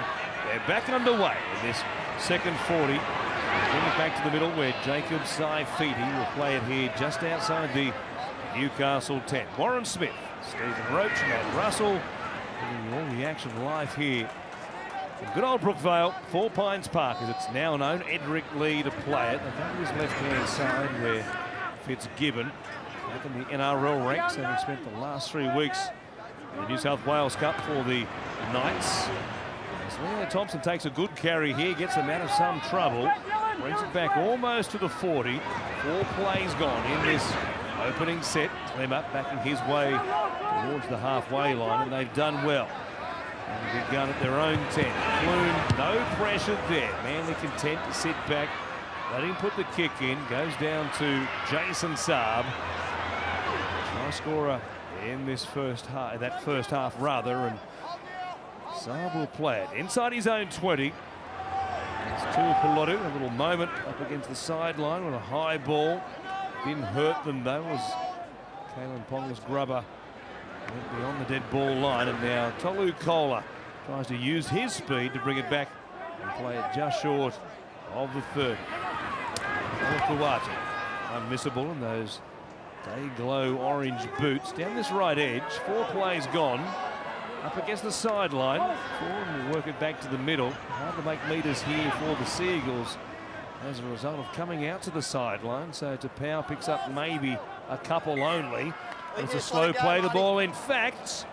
They're back underway in this second 40. Bring it back to the middle where Jacob Saifiti will play it here just outside the Newcastle 10. Warren Smith Stephen Roach, Matt Russell, giving you all the action live here. From good old Brookvale, Four Pines Park, as it's now known. Edric Lee to play it. I think his left-hand side where Fitzgibbon, back in the NRL ranks, having spent the last 3 weeks in the New South Wales Cup for the Knights. As Leo Thompson takes a good carry here, gets them out of some trouble, brings it back almost to the 40. 4 plays gone in this opening set. Clemmer backing his way towards the halfway line, and they've done well. And a good gun at their own 10. Clune, no pressure there. Manly content to sit back, let him put the kick in. Goes down to Jason Saab. Try scorer in this first half, and Saab will play it inside his own 20. It's Tuapolotu, a little moment up against the sideline with a high ball. Didn't hurt them though, was Kalen Ponga's grubber. Went beyond the dead ball line, and now Tolu Kola tries to use his speed to bring it back and play it just short of the 30. Kuwati, unmissable in those day-glow orange boots. Down this right edge, 4 plays gone. Up against the sideline. Ford will work it back to the middle. Hard to make meters here for the Seagulls as a result of coming out to the sideline. So Tapau picks up maybe a couple only. It's a slow play the ball. In fact,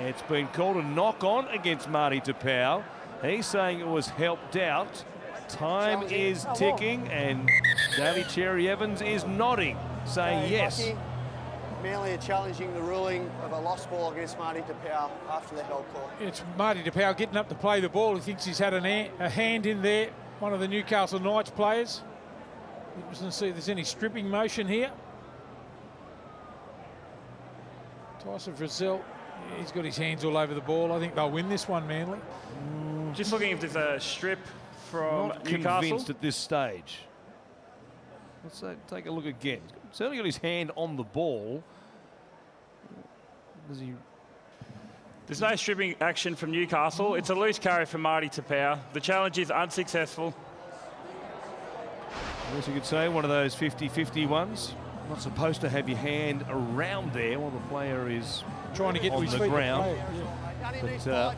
it's been called a knock-on against Marty Tapau. He's saying it was helped out. Time is ticking, and Daly Cherry Evans is nodding, saying yes. Manly are challenging the ruling of a lost ball against Marty Tapau after the held call. It's Marty Tapau getting up to play the ball. He thinks he's had a hand in there, one of the Newcastle Knights players. Interesting to see if there's any stripping motion here. Tyson Frizzell, he's got his hands all over the ball. I think they'll win this one, Manly. Just looking if there's a strip from Not Newcastle. Convinced at this stage. Let's take a look again. Certainly got his hand on the ball. There's no stripping action from Newcastle. It's a loose carry from Marty Tapau. The challenge is unsuccessful. I guess you could say one of those 50-50 ones. Not supposed to have your hand around there while the player is trying to get on to his the feet. ground. But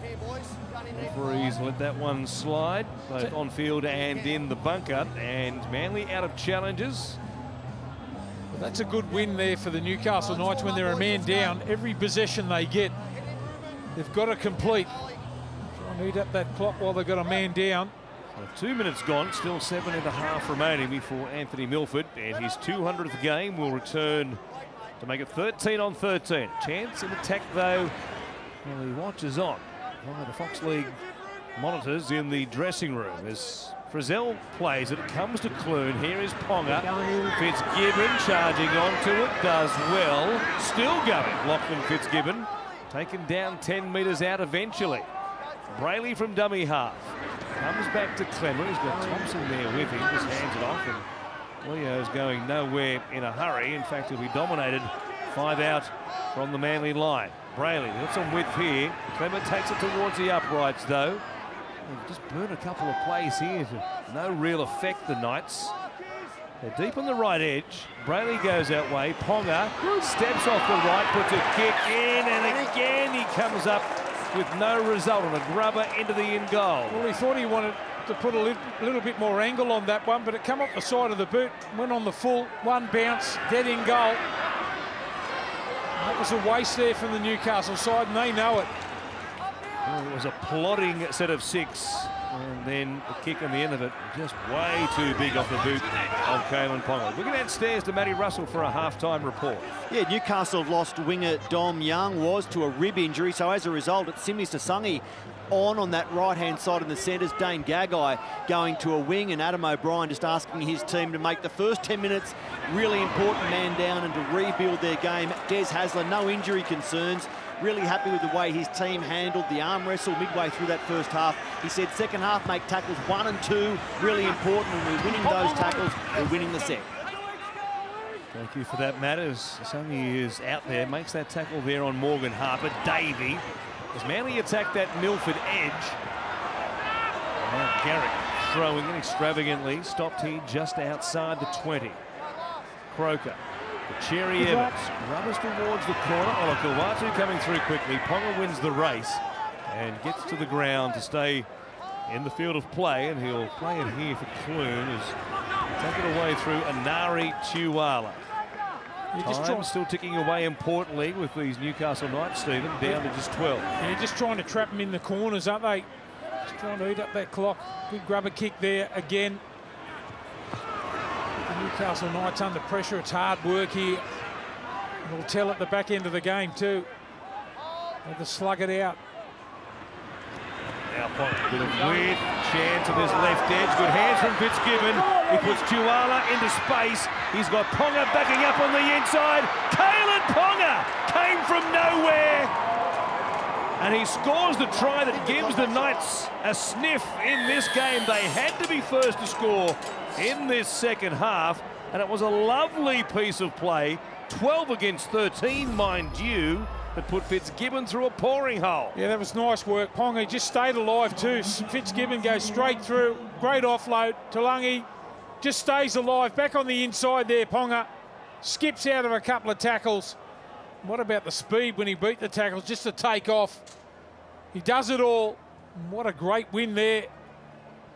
referees let that one slide, both on field and in the bunker. And Manly out of challenges. Well, that's a good win there for the Newcastle Knights when they're a man down. Every possession they get, they've got to complete. Try and eat up that clock while they've got a man down. 2 minutes gone, still 7.5 remaining before Anthony Milford, and his 200th game will return to make it 13 on 13. Chance in attack though, while he watches on via the Fox League monitors in the dressing room as Frizzell plays it. It comes to Clune. Here is Ponga. Fitzgibbon charging onto it, does well. Still going, Lachlan Fitzgibbon. Taken down 10 metres out eventually. Brayley from dummy half. Comes back to Clemmer. He's got Thompson there with him. Just hands it off, and Leo's going nowhere in a hurry. In fact, he'll be dominated 5 out from the Manly line. Brayley got some width here. Clemmer takes it towards the uprights though. They've just burnt a couple of plays here to no real effect, the Knights. They're deep on the right edge. Brayley goes that way. Ponga steps off the right, puts a kick in, and again he comes up with no result on a grubber into the in goal. Well, he thought he wanted to put a little bit more angle on that one, but it came up the side of the boot, went on the full, one bounce, dead in goal. That was a waste there from the Newcastle side, and they know it. Well, it was a plodding set of 6, and then the kick on the end of it, just way too big off the boot of Kalen Ponga. Looking downstairs to Matty Russell for a half-time report. Yeah, Newcastle have lost winger Dom Young was to a rib injury, so as a result, it's Simi Sasangi on that right-hand side in the centres. Dane Gagai going to a wing, and Adam O'Brien just asking his team to make the first 10 minutes really important man down and to rebuild their game. Des Hasler, no injury concerns. Really happy with the way his team handled the arm wrestle midway through that first half. He said second half, make tackles 1 and 2 really important, and we're winning those tackles, we're winning the set. Thank you for that, Matt. As Sasangi is out there, makes that tackle there on Morgan Harper. Davey, as Manly attacked that Milford edge. Now Garrick throwing it extravagantly, stopped here just outside the 20. Croker Cherry Evans rubbers towards the corner. Olakau'atu coming through quickly. Ponga wins the race and gets to the ground to stay in the field of play, and he'll play it here for Clune as take it away through Anari Tuwala. Time still ticking away importantly with these Newcastle Knights, Stephen, down to just 12. Yeah, just trying to trap them in the corners, aren't they? Just trying to eat up that clock. Good grubber kick there again. The Newcastle Knights under pressure. It's hard work here. And we'll tell at the back end of the game too. Had to slug it out. Now a bit of weird chance on his left edge. Good hands from Fitzgibbon. He puts Tuwala into space. He's got Ponga backing up on the inside. Kalen Ponga came from nowhere. And he scores the try that gives the Knights a sniff in this game. They had to be first to score in this second half. And it was a lovely piece of play. 12 against 13, mind you, that put Fitzgibbon through a pouring hole. Yeah, that was nice work. Ponga just stayed alive too. Fitzgibbon goes straight through. Great offload. Talangi just stays alive. Back on the inside there, Ponga. Skips out of a couple of tackles. What about the speed when he beat the tackles just to take off? He does it all. And what a great win there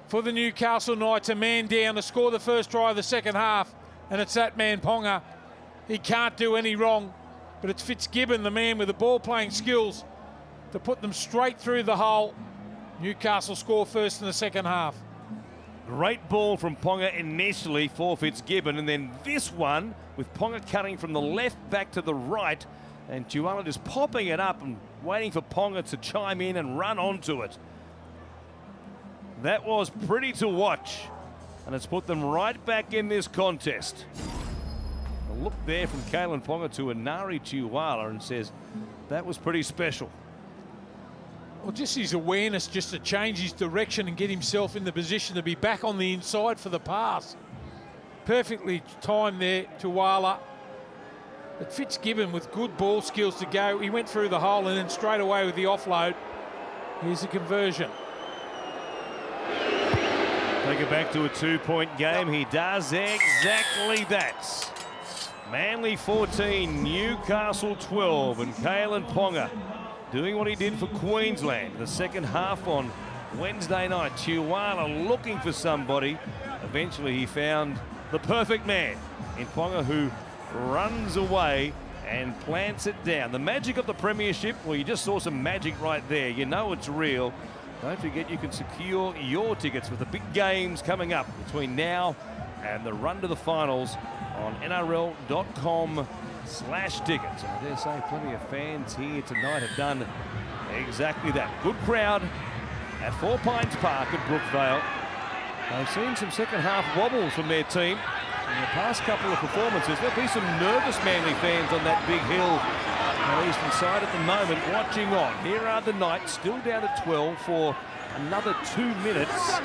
for the Newcastle Knights. A man down to score the first try of the second half. And it's that man, Ponga. He can't do any wrong. But it's Fitzgibbon, the man with the ball-playing skills, to put them straight through the hole. Newcastle score first in the second half. Great ball from Ponga initially for Fitzgibbon, and then this one with Ponga cutting from the left back to the right, and Tuwala just popping it up and waiting for Ponga to chime in and run onto it. That was pretty to watch, and it's put them right back in this contest. A look there from Kalen Ponga to Anari Tuwala and says that was pretty special. Well, just his awareness just to change his direction and get himself in the position to be back on the inside for the pass. Perfectly timed there, Tuwala. But Fitzgibbon with good ball skills to go. He went through the hole and then straight away with the offload. Here's a conversion. Take it back to a 2-point game. He does exactly that. Manly 14, Newcastle 12, and Kalen Ponga doing what he did for Queensland the second half on Wednesday night. Tuwala looking for somebody. Eventually he found the perfect man in Ponga, who runs away and plants it down. The magic of the Premiership, well, you just saw some magic right there. You know it's real. Don't forget you can secure your tickets for the big games coming up between now and the run to the finals on NRL.com/tickets. I dare say plenty of fans here tonight have done exactly that. Good crowd at Four Pines Park at Brookvale. They've seen some second half wobbles from their team in the past couple of performances. There'll be some nervous Manly fans on that big hill on the eastern side at the moment watching on. Here are the Knights still down to 12 for another 2 minutes.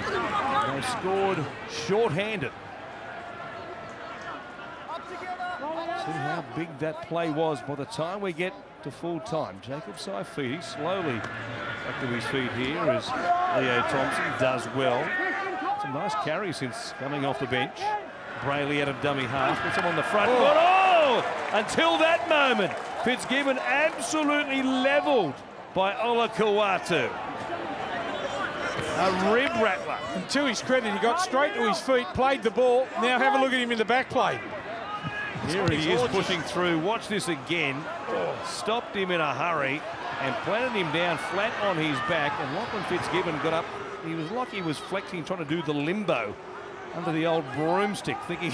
They've scored short-handed. See how big that play was by the time we get to full time. Jacob Saifidi slowly back to his feet here as Leo Thompson does well. Some nice carry since coming off the bench. Brayley out of dummy half, puts him on the front. Oh! Until that moment, Fitzgibbon absolutely levelled by Olakau'atu. A rib rattler. And to his credit, he got straight to his feet, played the ball. Now have a look at him in the back play. Here he is pushing through. Watch this again. Stopped him in a hurry and planted him down flat on his back. And Lachlan Fitzgibbon got up. He was like he was flexing, trying to do the limbo under the old broomstick, thinking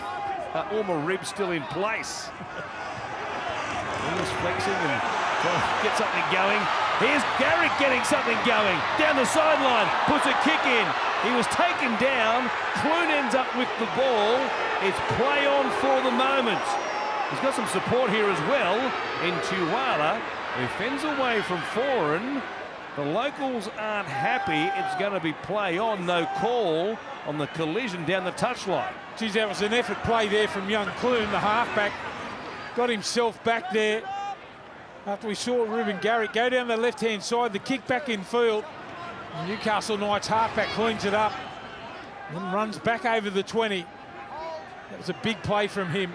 all my ribs still in place. He was flexing and trying to get something going. Here's Garrick getting something going. Down the sideline, puts a kick in. He was taken down. Clune ends up with the ball. It's play on for the moment. He's got some support here as well in Tuwala, who fends away from Foran. The locals aren't happy. It's going to be play on, no call on the collision down the touchline. Geez, that was an effort play there from young Clune, the halfback. Got himself back there after we saw Ruben Garrick go down the left-hand side, the kick back in field. The Newcastle Knights halfback cleans it up and runs back over the 20. That was a big play from him.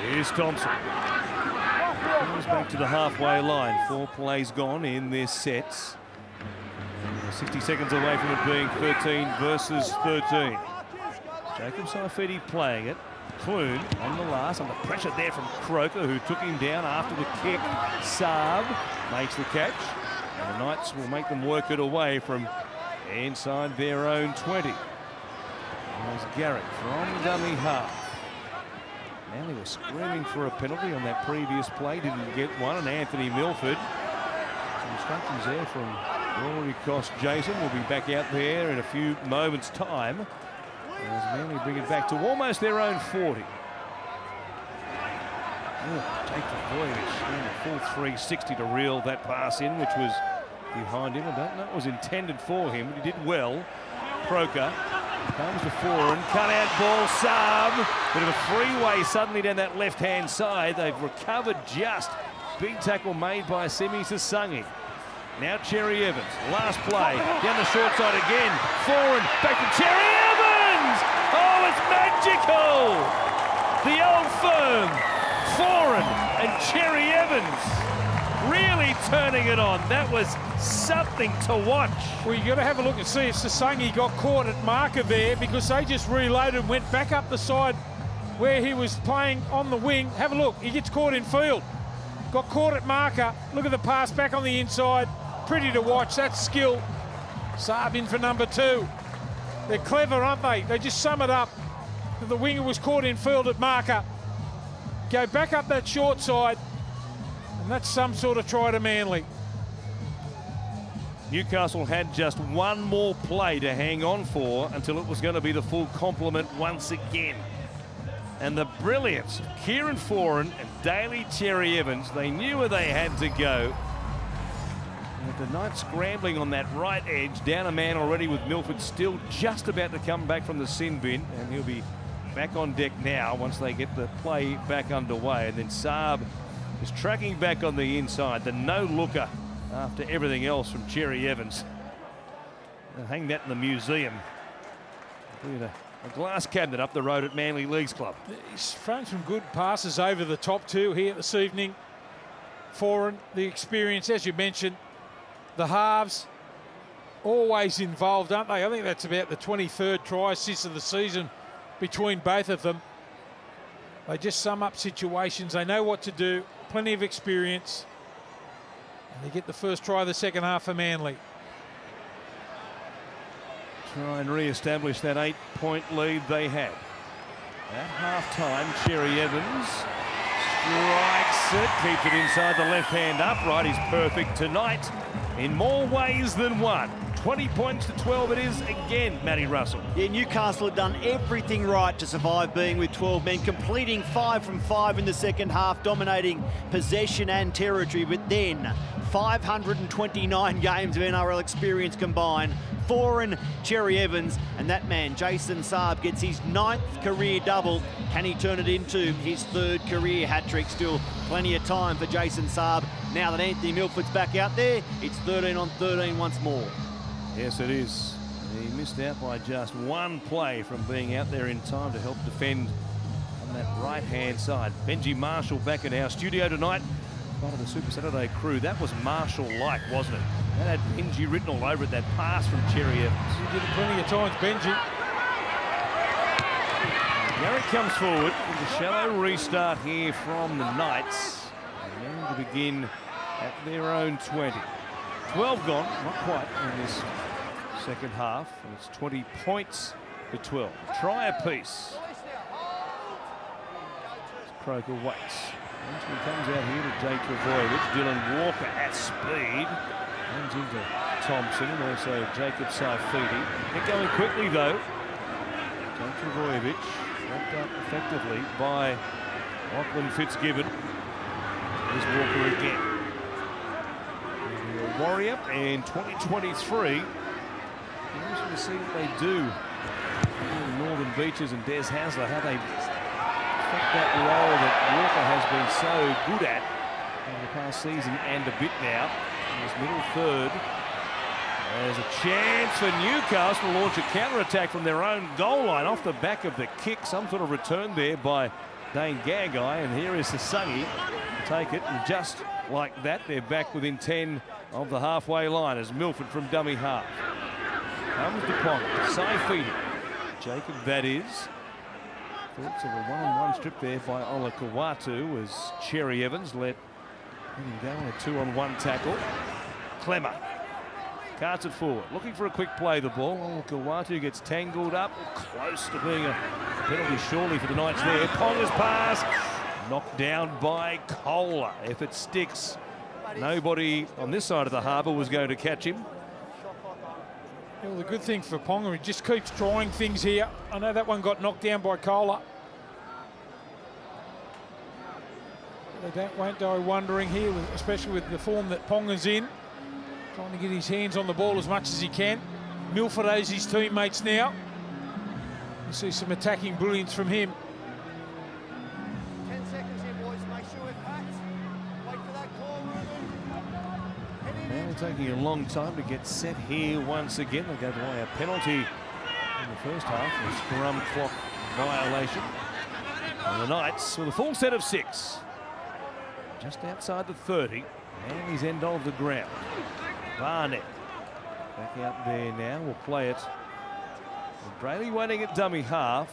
Here's Thompson. Comes back to the halfway line. 4 plays gone in their sets. 60 seconds away from it being 13 versus 13. Jacob Saifiti playing it. Clune on the last, under pressure there from Croker, who took him down after the kick. Saab makes the catch. And the Knights will make them work it away from inside their own 20. There's Garrick from dummy half. Manly were screaming for a penalty on that previous play, didn't get one, and Anthony Milford. Some instructions there from Rory Jason will be back out there in a few moments' time as Manly bring it back to almost their own 40. Jake Trbojevic doing a full 360 to reel that pass in, which was behind him. I don't know it was intended for him, but he did well. Croker comes to Foran, cut out ball, Saab. Bit of a freeway suddenly down that left-hand side. They've recovered just. Big tackle made by Semi Sasangi. Now Cherry Evans, last play, down the short side again. Foran, back to Cherry Evans! Oh, it's magical! The old firm, Foran and Cherry Evans, really turning it on. That was something to watch. Well, you got to have a look and see if Sasangi got caught at marker there, because they just reloaded and went back up the side where he was playing on the wing. Have a look, he gets caught in field. Got caught at marker. Look at the pass back on the inside. Pretty to watch, that's skill. Saab in for number 2. They're clever, aren't they? They just sum it up. The winger was caught in field at marker. Go back up that short side, and that's some sort of try to Manly. Newcastle had just one more play to hang on for until it was going to be the full complement once again. And the brilliance of Kieran Foran and Daly Cherry Evans, they knew where they had to go. And the Knights scrambling on that right edge, down a man already with Milford still just about to come back from the sin bin, and he'll be back on deck now once they get the play back underway. And then Saab is tracking back on the inside, the no-looker after everything else from Cherry Evans. They'll hang that in the museum. A glass cabinet up the road at Manly Leagues Club. He's thrown some good passes over the top too here this evening. Foran, the experience, as you mentioned, the halves always involved, aren't they? I think that's about the 23rd try assist of the season between both of them. They just sum up situations. They know what to do. Plenty of experience. And they get the first try of the second half for Manly. Try and re-establish that 8-point lead they had. At half-time, Cherry Evans strikes it, keeps it inside the left-hand upright. He's perfect tonight in more ways than one. 20 points to 12 it is again, Matty Russell. Yeah, Newcastle had done everything right to survive being with 12 men, completing 5 from 5 in the second half, dominating possession and territory, but then 529 games of NRL experience combined. Foran, Cherry Evans, and that man, Jason Saab, gets his 9th career double. Can he turn it into his 3rd career hat-trick? Still plenty of time for Jason Saab. Now that Anthony Milford's back out there, it's 13 on 13 once more. Yes, it is. He missed out by just one play from being out there in time to help defend on that right-hand side. Benji Marshall back in our studio tonight, part of the Super Saturday crew. That was Marshall-like, wasn't it? That had Benji written all over it, that pass from Cherry Evans. He did it plenty of times, Benji. Garrick comes forward with a shallow restart here from the Knights. And to begin at their own 20. 12 gone, not quite in this second half. And it's 20 points to 12. Try apiece. Croker waits. He comes out here to Jake Trbojevic. Dylan Walker at speed. Runs into Thompson and also Jacob Saifiti. They're going quickly though. Jake Trbojevic wrapped up effectively by Lachlan Fitzgibbon. There's Walker again. Warrior in 2023. Interesting to see what they do. Northern Beaches and Des Hasler, how they affect that role that Walker has been so good at over the past season and a bit now. In his middle third. There's a chance for Newcastle to launch a counter-attack from their own goal line off the back of the kick. Some sort of return there by Dane Gagai, and here is Sasangi to take it, and just like that, they're back within 10 of the halfway line as Milford from dummy half. Comes to Pong, Saifidi. Jacob, that is. Thoughts of a one-on-one strip there by Ola Kawatu as Cherry Evans let him go on a 2-on-1 tackle. Clemmer carts it forward, looking for a quick play the ball. Ola Kawatu gets tangled up, close to being a penalty surely for the Knights there. Ponga's pass, knocked down by Kohler. If it sticks, nobody on this side of the harbour was going to catch him. Yeah, well, the good thing for Ponga, he just keeps trying things here. I know that one got knocked down by Kohler. They won't go wondering here, especially with the form that Ponga's in. Trying to get his hands on the ball as much as he can. Milford owes his teammates now. You see some attacking brilliance from him. 10 seconds here, boys. Make sure we're packed. Wait for that call, Ruben. Manly taking a long time to get set here once again. They gave away a penalty in the first half, a scrum clock violation. And the Knights with a full set of 6. Just outside the 30. Manly's end of the ground. Barnett back out there now. We'll play it. And Brayley waiting at dummy half.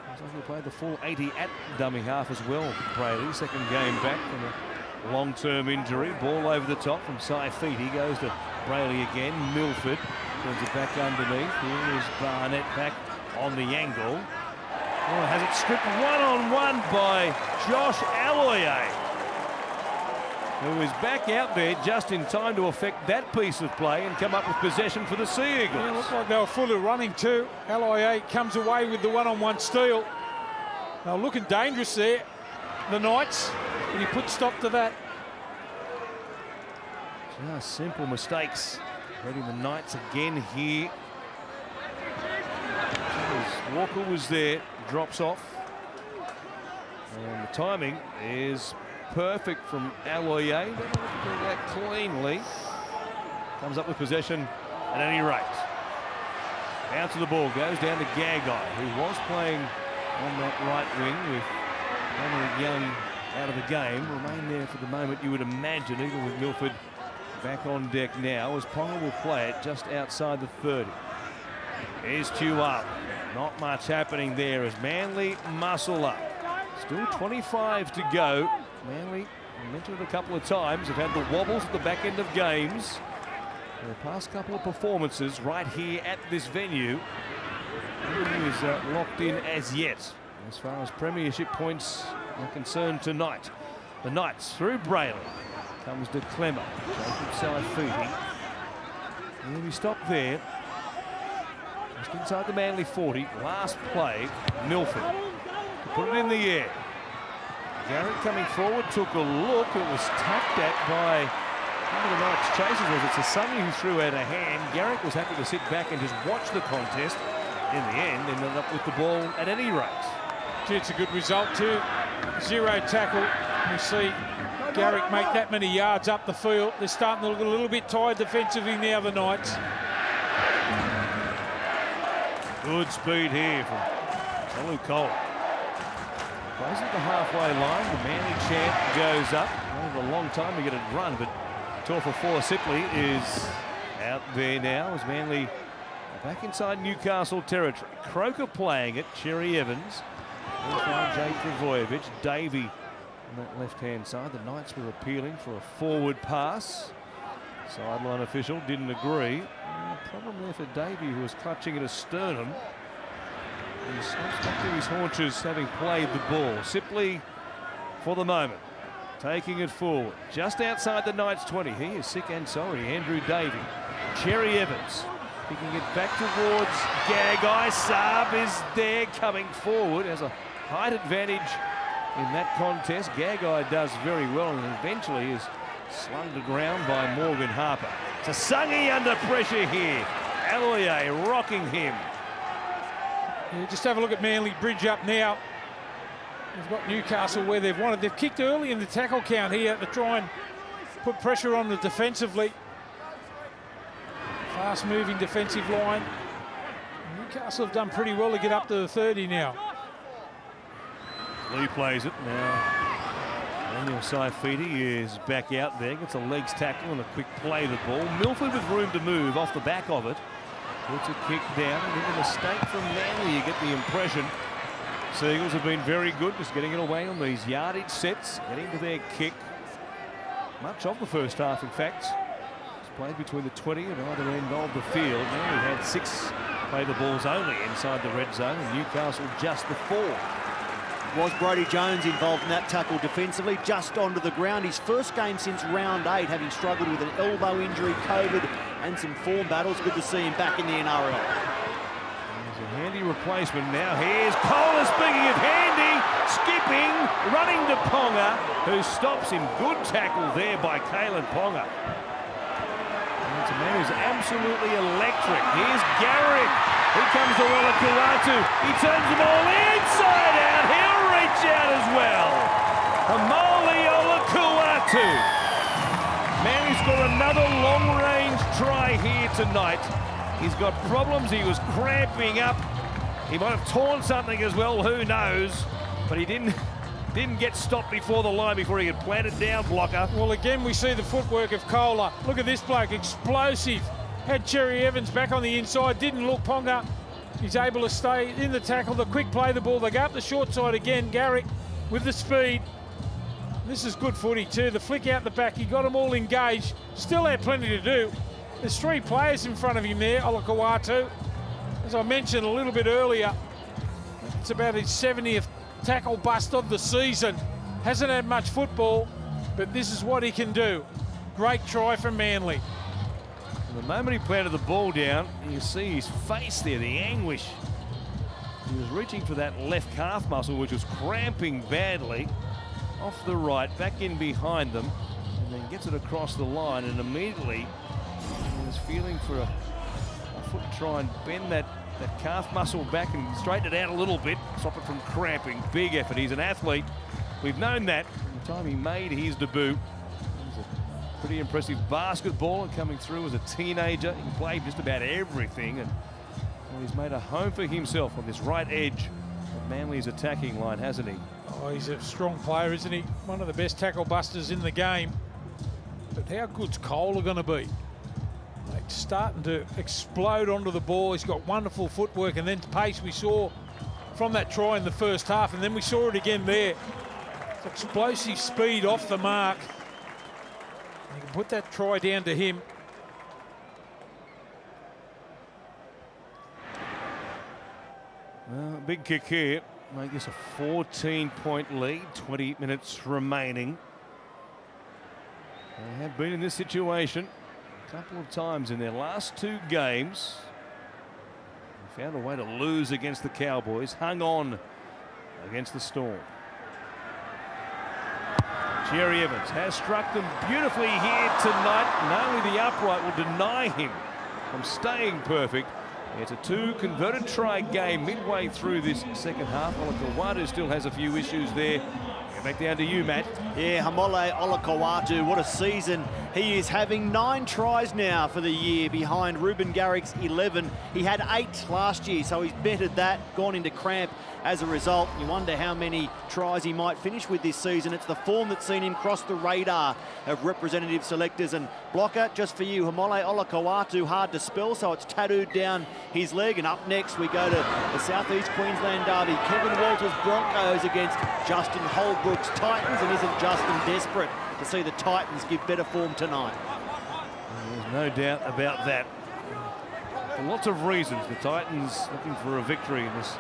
Looks like he'll play the full 80 at dummy half as well. Brayley, second game back from a long-term injury. Ball over the top from Saifidi. Goes to Brayley again. Milford turns it back underneath. Here is Barnett back on the angle. Oh, has it stripped one-on-one by Josh Alloyer, who is back out there just in time to affect that piece of play and come up with possession for the Sea Eagles. Yeah, looked like they were full of running too. Alloyer comes away with the one-on-one steal. They were looking dangerous there, the Knights, and he put stop to that. Just simple mistakes. Hurting the Knights again here. Walker was there, drops off. And the timing is perfect from Alloyer. They don't have to do that cleanly. Comes up with possession at any rate. Bounce of the ball goes down to Gagai, who was playing on that right wing with Dominic Young out of the game. Remain there for the moment, you would imagine, even with Milford back on deck now, as Ponga will play it just outside the 30. Here's Tuar. Not much happening there as Manly muscle up. Still 25 to go. Manly, I mentioned it a couple of times, have had the wobbles at the back end of games. In the past couple of performances right here at this venue, nothing is locked in as yet as far as premiership points are concerned tonight. The Knights through Brayley. Comes to Clemmer. Jacob Saifidi. And we stop there. Just inside the Manly 40. Last play, Milford. Put it in the air. Garrett coming forward, took a look. It was tapped at by one of the Knights' chasers. Was it Sasangi who threw out a hand? Garrett was happy to sit back and just watch the contest. In the end, ended up with the ball at any rate. Gee, it's a good result too. 0 tackle. We see Garrick make that many yards up the field. They're starting to look a little bit tired defensively now, the Knights. Good speed here from Tolu Kohler. Plays at the halfway line. The Manly chant goes up. Over a long time to get it run, but Torfa Sipley is out there now as Manly are back inside Newcastle territory. Croker playing it. Cherry Evans. Jake Travojevic. Davey on that left-hand side. The Knights were appealing for a forward pass. Sideline official didn't agree. Problem there for Davey, who was clutching at a sternum. He snaps back to his haunches, having played the ball. Sipley, for the moment, taking it forward. Just outside the Knights 20. He is sick and sorry, Andrew Davey. Cherry Evans, picking it back towards Gagai. Saab is there, coming forward. Has a height advantage in that contest. Gagai does very well and eventually is slung to ground by Morgan Harper. Sasangi under pressure here. Alloyer rocking him. Yeah, just have a look at Manly bridge up now. They've got Newcastle where they've wanted. They've kicked early in the tackle count here to try and put pressure on the defensively. Fast-moving defensive line. Newcastle have done pretty well to get up to the 30 now. Lee plays it now. Daniel Saifidi is back out there, gets a legs tackle and a quick play of the ball. Milford with room to move off the back of it. Puts a kick down, and even a mistake from Manly, you get the impression. Seagulls have been very good, just getting it away on these yardage sets, getting to their kick. Much of the first half, in fact. It's played between the 20 and either end of the field. Manly had 6 play the balls only inside the red zone, and Newcastle just the 4. Was Brodie Jones involved in that tackle defensively, just onto the ground. His first game since round 8, having struggled with an elbow injury, COVID, and some form battles. Good to see him back in the NRL. There's a handy replacement now. Here's Kohler, speaking of handy, skipping, running to Ponga, who stops him. Good tackle there by Kalen Ponga. It's a man who's absolutely electric. Here's Garrick. Here comes the Olakuatu. He turns the ball inside out. He'll reach out as well. Hamoli Olakuatu. Man, he's got another long-range try here tonight. He's got problems. He was cramping up. He might have torn something as well. Who knows? But he didn't get stopped before the line before he had planted down blocker. Well, again, we see the footwork of Kohler. Look at this bloke, explosive. Had Cherry Evans back on the inside, didn't look. Ponga, he's able to stay in the tackle, the quick play the ball. They go up the short side again. Garrick with the speed. This is good footy too. The flick out the back, he got them all engaged. Still had plenty to do. There's 3 players in front of him there, Olakuatu. As I mentioned a little bit earlier, it's about his 70th tackle bust of the season. Hasn't had much football, but this is what he can do. Great try from Manly. And the moment he planted the ball down, you see his face there, the anguish. He was reaching for that left calf muscle, which was cramping badly. Off the right, back in behind them, and then gets it across the line, and immediately he was feeling for a foot to try and bend that calf muscle back and straighten it out a little bit, stop it from cramping. Big effort. He's an athlete. We've known that from the time he made his debut. He's a pretty impressive basketballer coming through as a teenager. He played just about everything, and well, he's made a home for himself on this right edge of Manly's attacking line, hasn't he? Oh, he's a strong player, isn't he? One of the best tackle busters in the game. But how good's Kohler going to be? Like, starting to explode onto the ball. He's got wonderful footwork, and then pace we saw from that try in the first half, and then we saw it again there. It's explosive speed off the mark. You can put that try down to him. Well, big kick here. Make this a 14-point lead, 20 minutes remaining. They have been in this situation a couple of times in their last 2 games. They found a way to lose against the Cowboys, hung on against the Storm. Cherry Evans has struck them beautifully here tonight, and only the upright will deny him from staying perfect. It's a 2 converted try game midway through this second half. Olakuatu still has a few issues there. Get back down to you, Matt. Yeah, Hamole Olakuatu, what a season he is having. 9 tries now for the year behind Ruben Garrick's 11. He had 8 last year, so he's bettered that, gone into cramp as a result. You wonder how many tries he might finish with this season. It's the form that's seen him cross the radar of representative selectors. And blocker, just for you, Hamole Olakuatu, hard to spell, so it's tattooed down his leg. And up next we go to the South East Queensland derby. Kevin Walters Broncos against Justin Holbrook's Titans. And isn't Justin desperate to see the Titans give better form tonight? There's no doubt about that. For lots of reasons, the Titans looking for a victory in this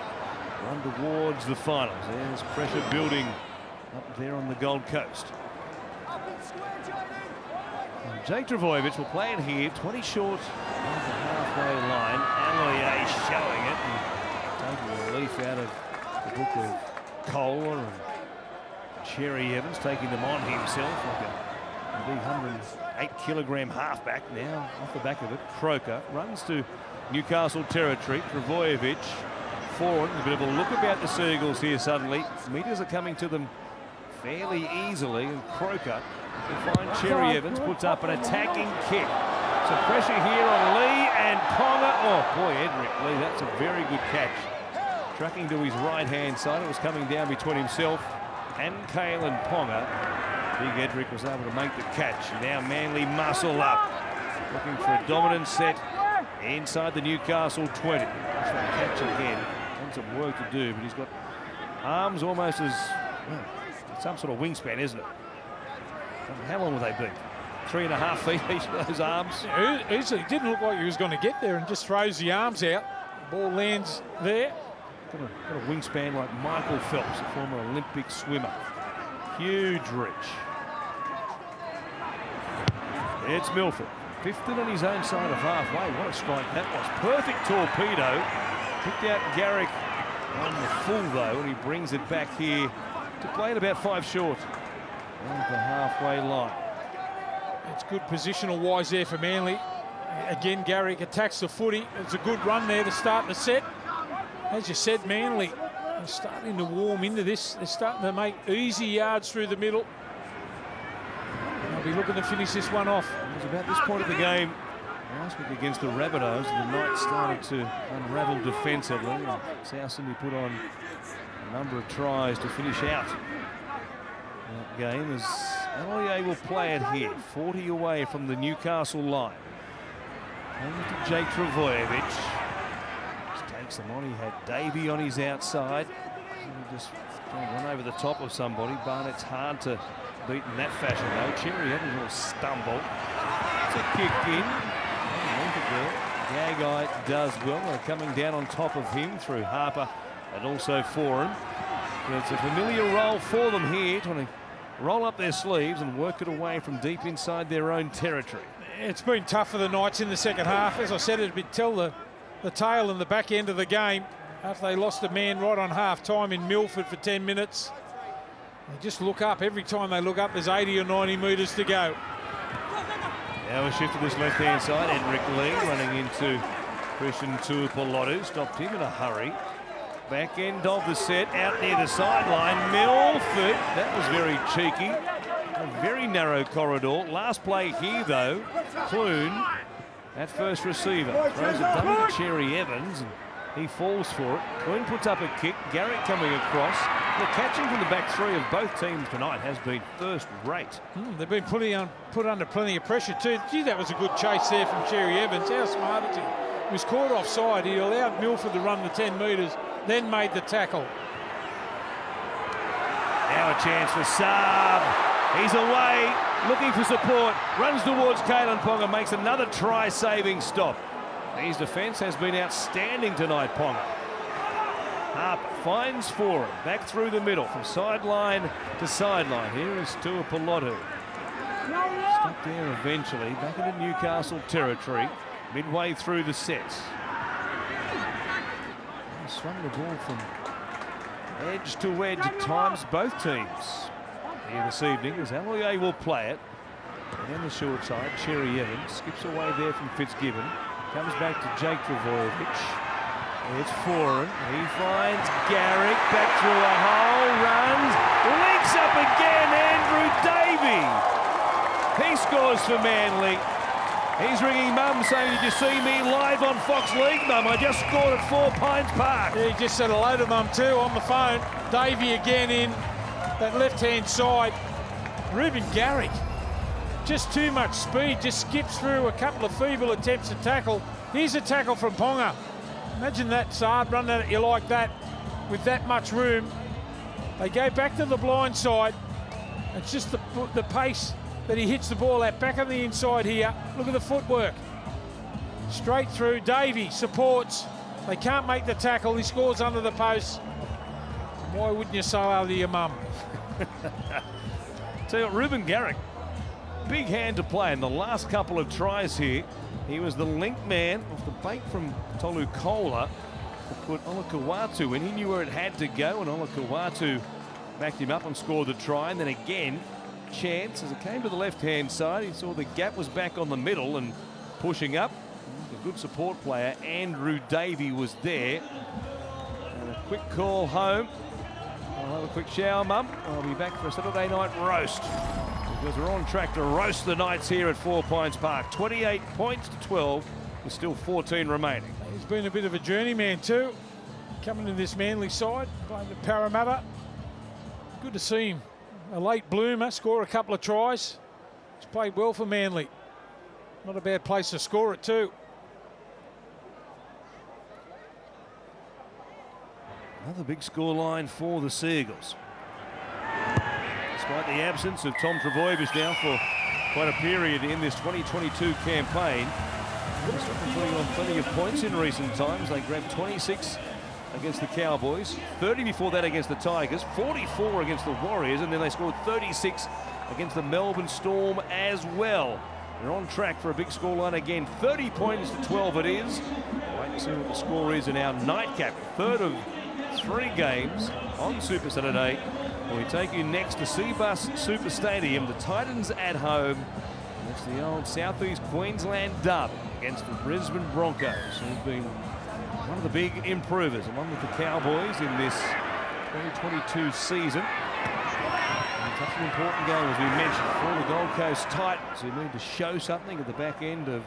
run towards the finals. There's pressure building up there on the Gold Coast. And Jake Trbojevic will play it here, 20 short of the halfway line. Alloy showing it and taking a leaf out of the book of Kohler and Cherry Evans, taking them on himself like a big 108-kilogram halfback. Now off the back of it, Croker runs to Newcastle territory. Trbojevic forward, a bit of a look about the Seagulls here suddenly. Meters are coming to them fairly easily, and Croker will find Cherry Evans, puts up an attacking kick. Some pressure here on Lee and Ponga. Oh boy, Edric Lee, that's a very good catch. Tracking to his right-hand side. It was coming down between himself and Kalen Ponga. Big Edric was able to make the catch. Now Manly muscle up. Looking for a dominant set inside the Newcastle 20. That's that catch again. And some work to do, but he's got arms almost as, well, some sort of wingspan, isn't it? How long will they be? 3.5 feet each of those arms. Easily. Didn't look like he was going to get there and just throws the arms out. The ball lands there. Got a wingspan like Michael Phelps, a former Olympic swimmer. Huge reach. It's Milford. 15 on his own side of halfway. What a strike that was. Perfect torpedo. Picked out Garrick on the full though, and he brings it back here to play at about 5 short on the halfway line. It's good positional wise there for Manly. Again, Garrick attacks the footy. It's a good run there to start the set. As you said, Manly are starting to warm into this. They're starting to make easy yards through the middle. They'll be looking to finish this one off. It was about this point of the game last week against the Rabbitohs. The Knights started to unravel defensively. And South Sydney put on a number of tries to finish out that game as LEA will play it here. 40 away from the Newcastle line. And to Jake Travojevic. Just takes them on. He had Davey on his outside. He just run over the top of somebody. Barnett's hard to beat in that fashion though. Cherry Evans will stumble. It's a kick in. Gagai does well. They're coming down on top of him through Harper and also Foran. But it's a familiar role for them here, trying to roll up their sleeves and work it away from deep inside their own territory. It's been tough for the Knights in the second half. As I said, it'd be tell the tail in the back end of the game after they lost a man right on half time in Milford for 10 minutes. They just look up. Every time they look up, there's 80 or 90 metres to go. Now a shift to this left-hand side. Edric Lee running into Christian Tuipulotu. Stopped him in a hurry. Back end of the set, out near the sideline. Milford, that was very cheeky. A very narrow corridor. Last play here, though. Clune, that first receiver, throws it down to Cherry Evans, and he falls for it. Clune puts up a kick. Garrick coming across. The catching from the back three of both teams tonight has been first rate. They've been put under plenty of pressure too. Gee, that was a good chase there from Cherry Evans. How smart is he? He was caught offside. He allowed Milford to run the 10 metres, then made the tackle. Now a chance for Saab. He's away, looking for support. Runs towards Kalen Ponga, makes another try-saving stop. His defence has been outstanding tonight, Ponga. Harper finds Foran, back through the middle, from sideline to sideline. Here is Tuipulotu. Stuck there eventually, back into Newcastle territory, midway through the sets. Swung the ball from edge to edge at times, both teams here this evening, as LEA will play it. And then the short side, Cherry Evans skips away there from Fitzgibbon. Comes back to Jake Travojevic. It's Foran. He finds Garrick back through a hole, runs, links up again, Andrew Davey. He scores for Manly. He's ringing Mum saying, "Did you see me live on Fox League, Mum? I just scored at 4 Pines Park." Yeah, he just said hello to Mum too on the phone. Davey again in that left-hand side. Reuben Garrick. Just too much speed, just skips through a couple of feeble attempts to tackle. Here's a tackle from Ponga. Imagine that, Saab, running at you like that with that much room. They go back to the blind side. It's just the pace that he hits the ball at. Back on the inside here. Look at the footwork. Straight through. Davey supports. They can't make the tackle. He scores under the post. Why wouldn't you say hello to your mum? Tell you what, Reuben Garrick, big hand to play in the last couple of tries here. He was the link man off the bait from Tolu Kola to put Olakau'atu in. He knew where it had to go, and Olakau'atu backed him up and scored the try. And then again, chance as it came to the left-hand side. He saw the gap was back on the middle and pushing up. A good support player, Andrew Davey, was there. And a quick call home. I'll have a quick shower, Mum. I'll be back for a Saturday night roast, because we're on track to roast the Knights here at 4 Pines Park. 28 points to 12 with still 14 remaining. He's been a bit of a journeyman too. coming in this Manly side, playing with Parramatta. Good to see him. A late bloomer, score a couple of tries. He's played well for Manly. Not a bad place to score it too. Another big scoreline for the Seagulls. Despite the absence of Tom Trbojevic now for quite a period in this 2022 campaign, he's been putting on plenty of points in recent times. They grabbed 26 against the Cowboys, 30 before that against the Tigers, 44 against the Warriors, and then they scored 36 against the Melbourne Storm as well. They're on track for a big scoreline again. 30 points to 12 it is. Wait and see what the score is in our nightcap. Third of 3 games on Super Saturday. We take you next to Seabus Super Stadium. The Titans at home. It's the old Southeast Queensland derby against the Brisbane Broncos, who've been one of the big improvers, along with the Cowboys in this 2022 season. And such an important game, as we mentioned, for the Gold Coast Titans, who need to show something at the back end of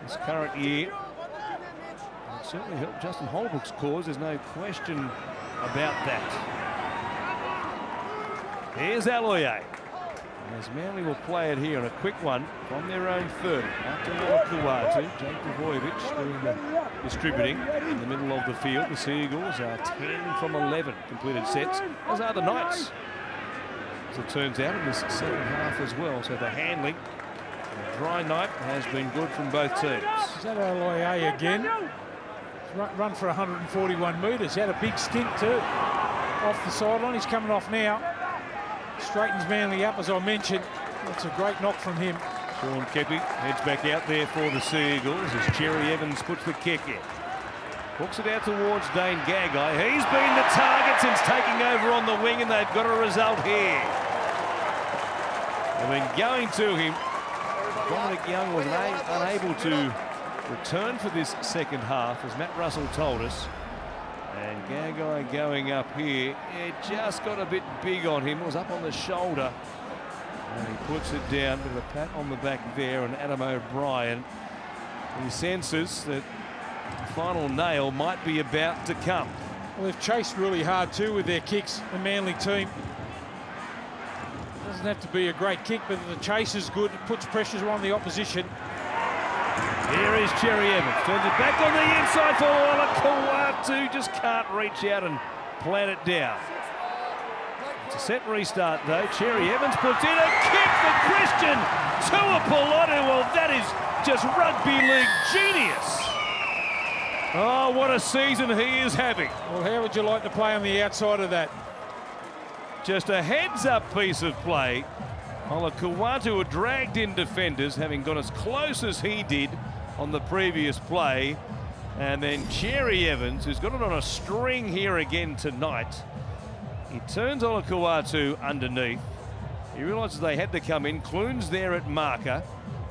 this current year. It certainly helped Justin Holbrook's cause, there's no question about that. Here's Aloye. As Manly will play it here on a quick one from their own 30. Out to Kuwatu. Jake Trbojevic doing the distributing in the middle of the field. The Seagulls are 10 from 11 completed sets, as are the Knights, as it turns out, in this second half as well. So the handling, the dry night, has been good from both teams. Is that Aloye again? Run for 141 metres. He had a big stint too. Off the sideline. He's coming off now. Straightens Manly up, as I mentioned. That's a great knock from him. Sean Kepi heads back out there for the Seagulls as Cherry Evans puts the kick in. Hooks it out towards Dane Gagai. He's been the target since taking over on the wing, and they've got a result here. They've been going to him. Dominic Young was unable to return for this second half, as Matt Russell told us. And Gagai going up here, it just got a bit big on him. It was up on the shoulder, and he puts it down with a pat on the back there. And Adam O'Brien, he senses that the final nail might be about to come. Well, they've chased really hard too with their kicks, the Manly team. It doesn't have to be a great kick, but the chase is good. It puts pressure on the opposition. Here is Cherry Evans, turns it back on the inside for Kuwatu, just can't reach out and plant it down. It's a set restart though. Cherry Evans puts in a kick for Christian Tuapolotu. Well, that is just rugby league genius. Oh, what a season he is having. Well, how would you like to play on the outside of that? Just a heads-up piece of play. Kuwatu were dragged in defenders, having got as close as he did on the previous play. And then Cherry Evans, who's got it on a string here again tonight, he turns Kuwatu underneath. He realises they had to come in. Clune's there at marker.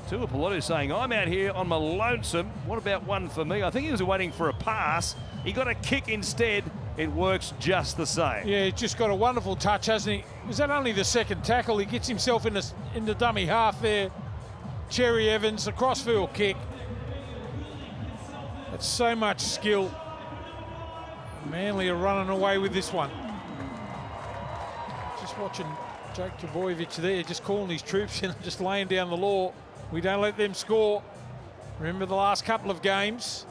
Tuapolotu saying, I'm out here on my lonesome. What about one for me? I think he was waiting for a pass. He got a kick instead. It works just the same. Yeah, he's just got a wonderful touch, hasn't he? Was that only the second tackle? He gets himself in the dummy half there. Cherry Evans, a crossfield kick. That's so much skill. Manly are running away with this one. Just watching Jake Trbojevic there, just calling his troops in and just laying down the law. We don't let them score. Remember the last couple of games.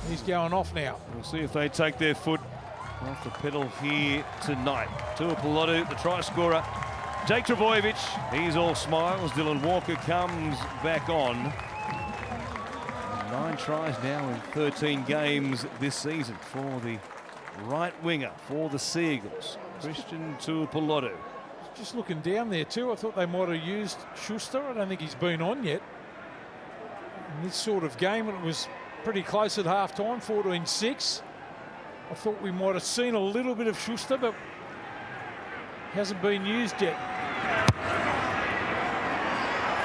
He's going off now. We'll see if they take their foot off the pedal here tonight. Tuapolotu, the try scorer. Jake Trbojevic, he's all smiles. Dylan Walker comes back on. 9 tries now in 13 games this season for the right winger for the Seagulls, Christian Tuapolotu. Just looking down there too, I thought they might have used Schuster. I don't think he's been on yet. In this sort of game, when it was pretty close at half-time, 14-6. I thought we might have seen a little bit of Schuster, but hasn't been used yet.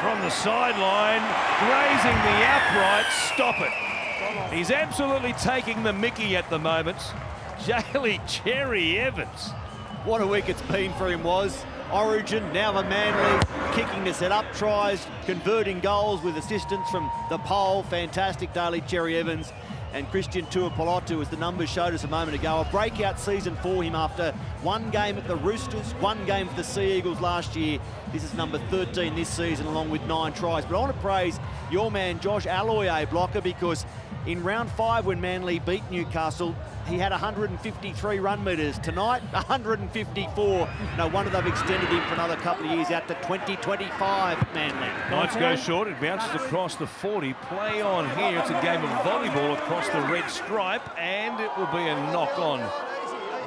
From the sideline, grazing the upright, stop it. He's absolutely taking the mickey at the moment. Jaylee Cherry Evans. What a week it's been for him was. Origin, now the Manly, kicking to set up tries, converting goals with assistance from the pole. Fantastic, Daly Cherry Evans. And Christian Tuipulotu, as the numbers showed us a moment ago, a breakout season for him after one game at the Roosters, one game for the Sea Eagles last year. This is number 13 this season, along with 9 tries. But I want to praise your man, Josh Aloiai, blocker, because in round 5 when Manly beat Newcastle, he had 153 run metres. Tonight, 154. No wonder they've extended him for another couple of years out to 2025, Manly. Knights go short. It bounces across the 40. Play on here. It's a game of volleyball across the red stripe, and it will be a knock-on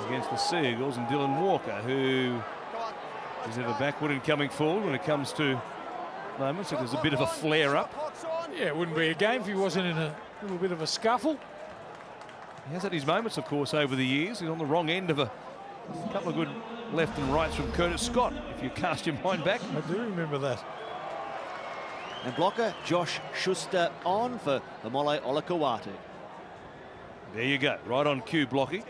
against the Sea Eagles and Dylan Walker, who is ever backward and coming forward when it comes to moments. So there's a bit of a flare-up. Yeah, it wouldn't be a game if he wasn't in a little bit of a scuffle. He has had his moments, of course, over the years. He's on the wrong end of a couple of good left and rights from Curtis Scott, if you cast your mind back. I do remember that. And blocker Josh Schuster on for the Mole Olakawatu. There you go, right on cue, Blocky.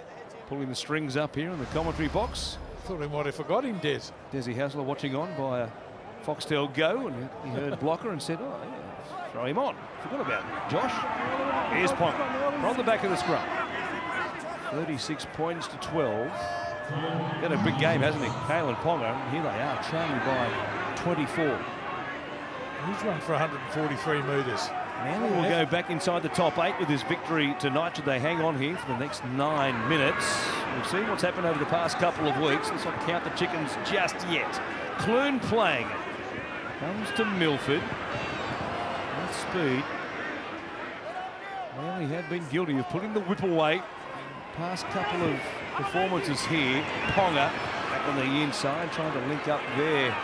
Pulling the strings up here in the commentary box. Thought he might have forgot him, Des. Desi Hasler watching on by a Foxtel Go, and he heard blocker and said, oh, yeah, throw him on. Forgot about it. Josh, here's Ponga, from the back of the scrum. 36 points to 12. Got a big game, hasn't he? Kalen Ponga, and here they are, trailing by 24. He's run for 143 metres. Manly will go back inside the top 8 with this victory tonight. Should they hang on here for the next 9 minutes? We've seen what's happened over the past couple of weeks. Let's not count the chickens just yet. Clune playing it. Comes to Milford. With speed. Well, he had been guilty of putting the whip away. Past couple of performances here. Ponga back on the inside, trying to link up there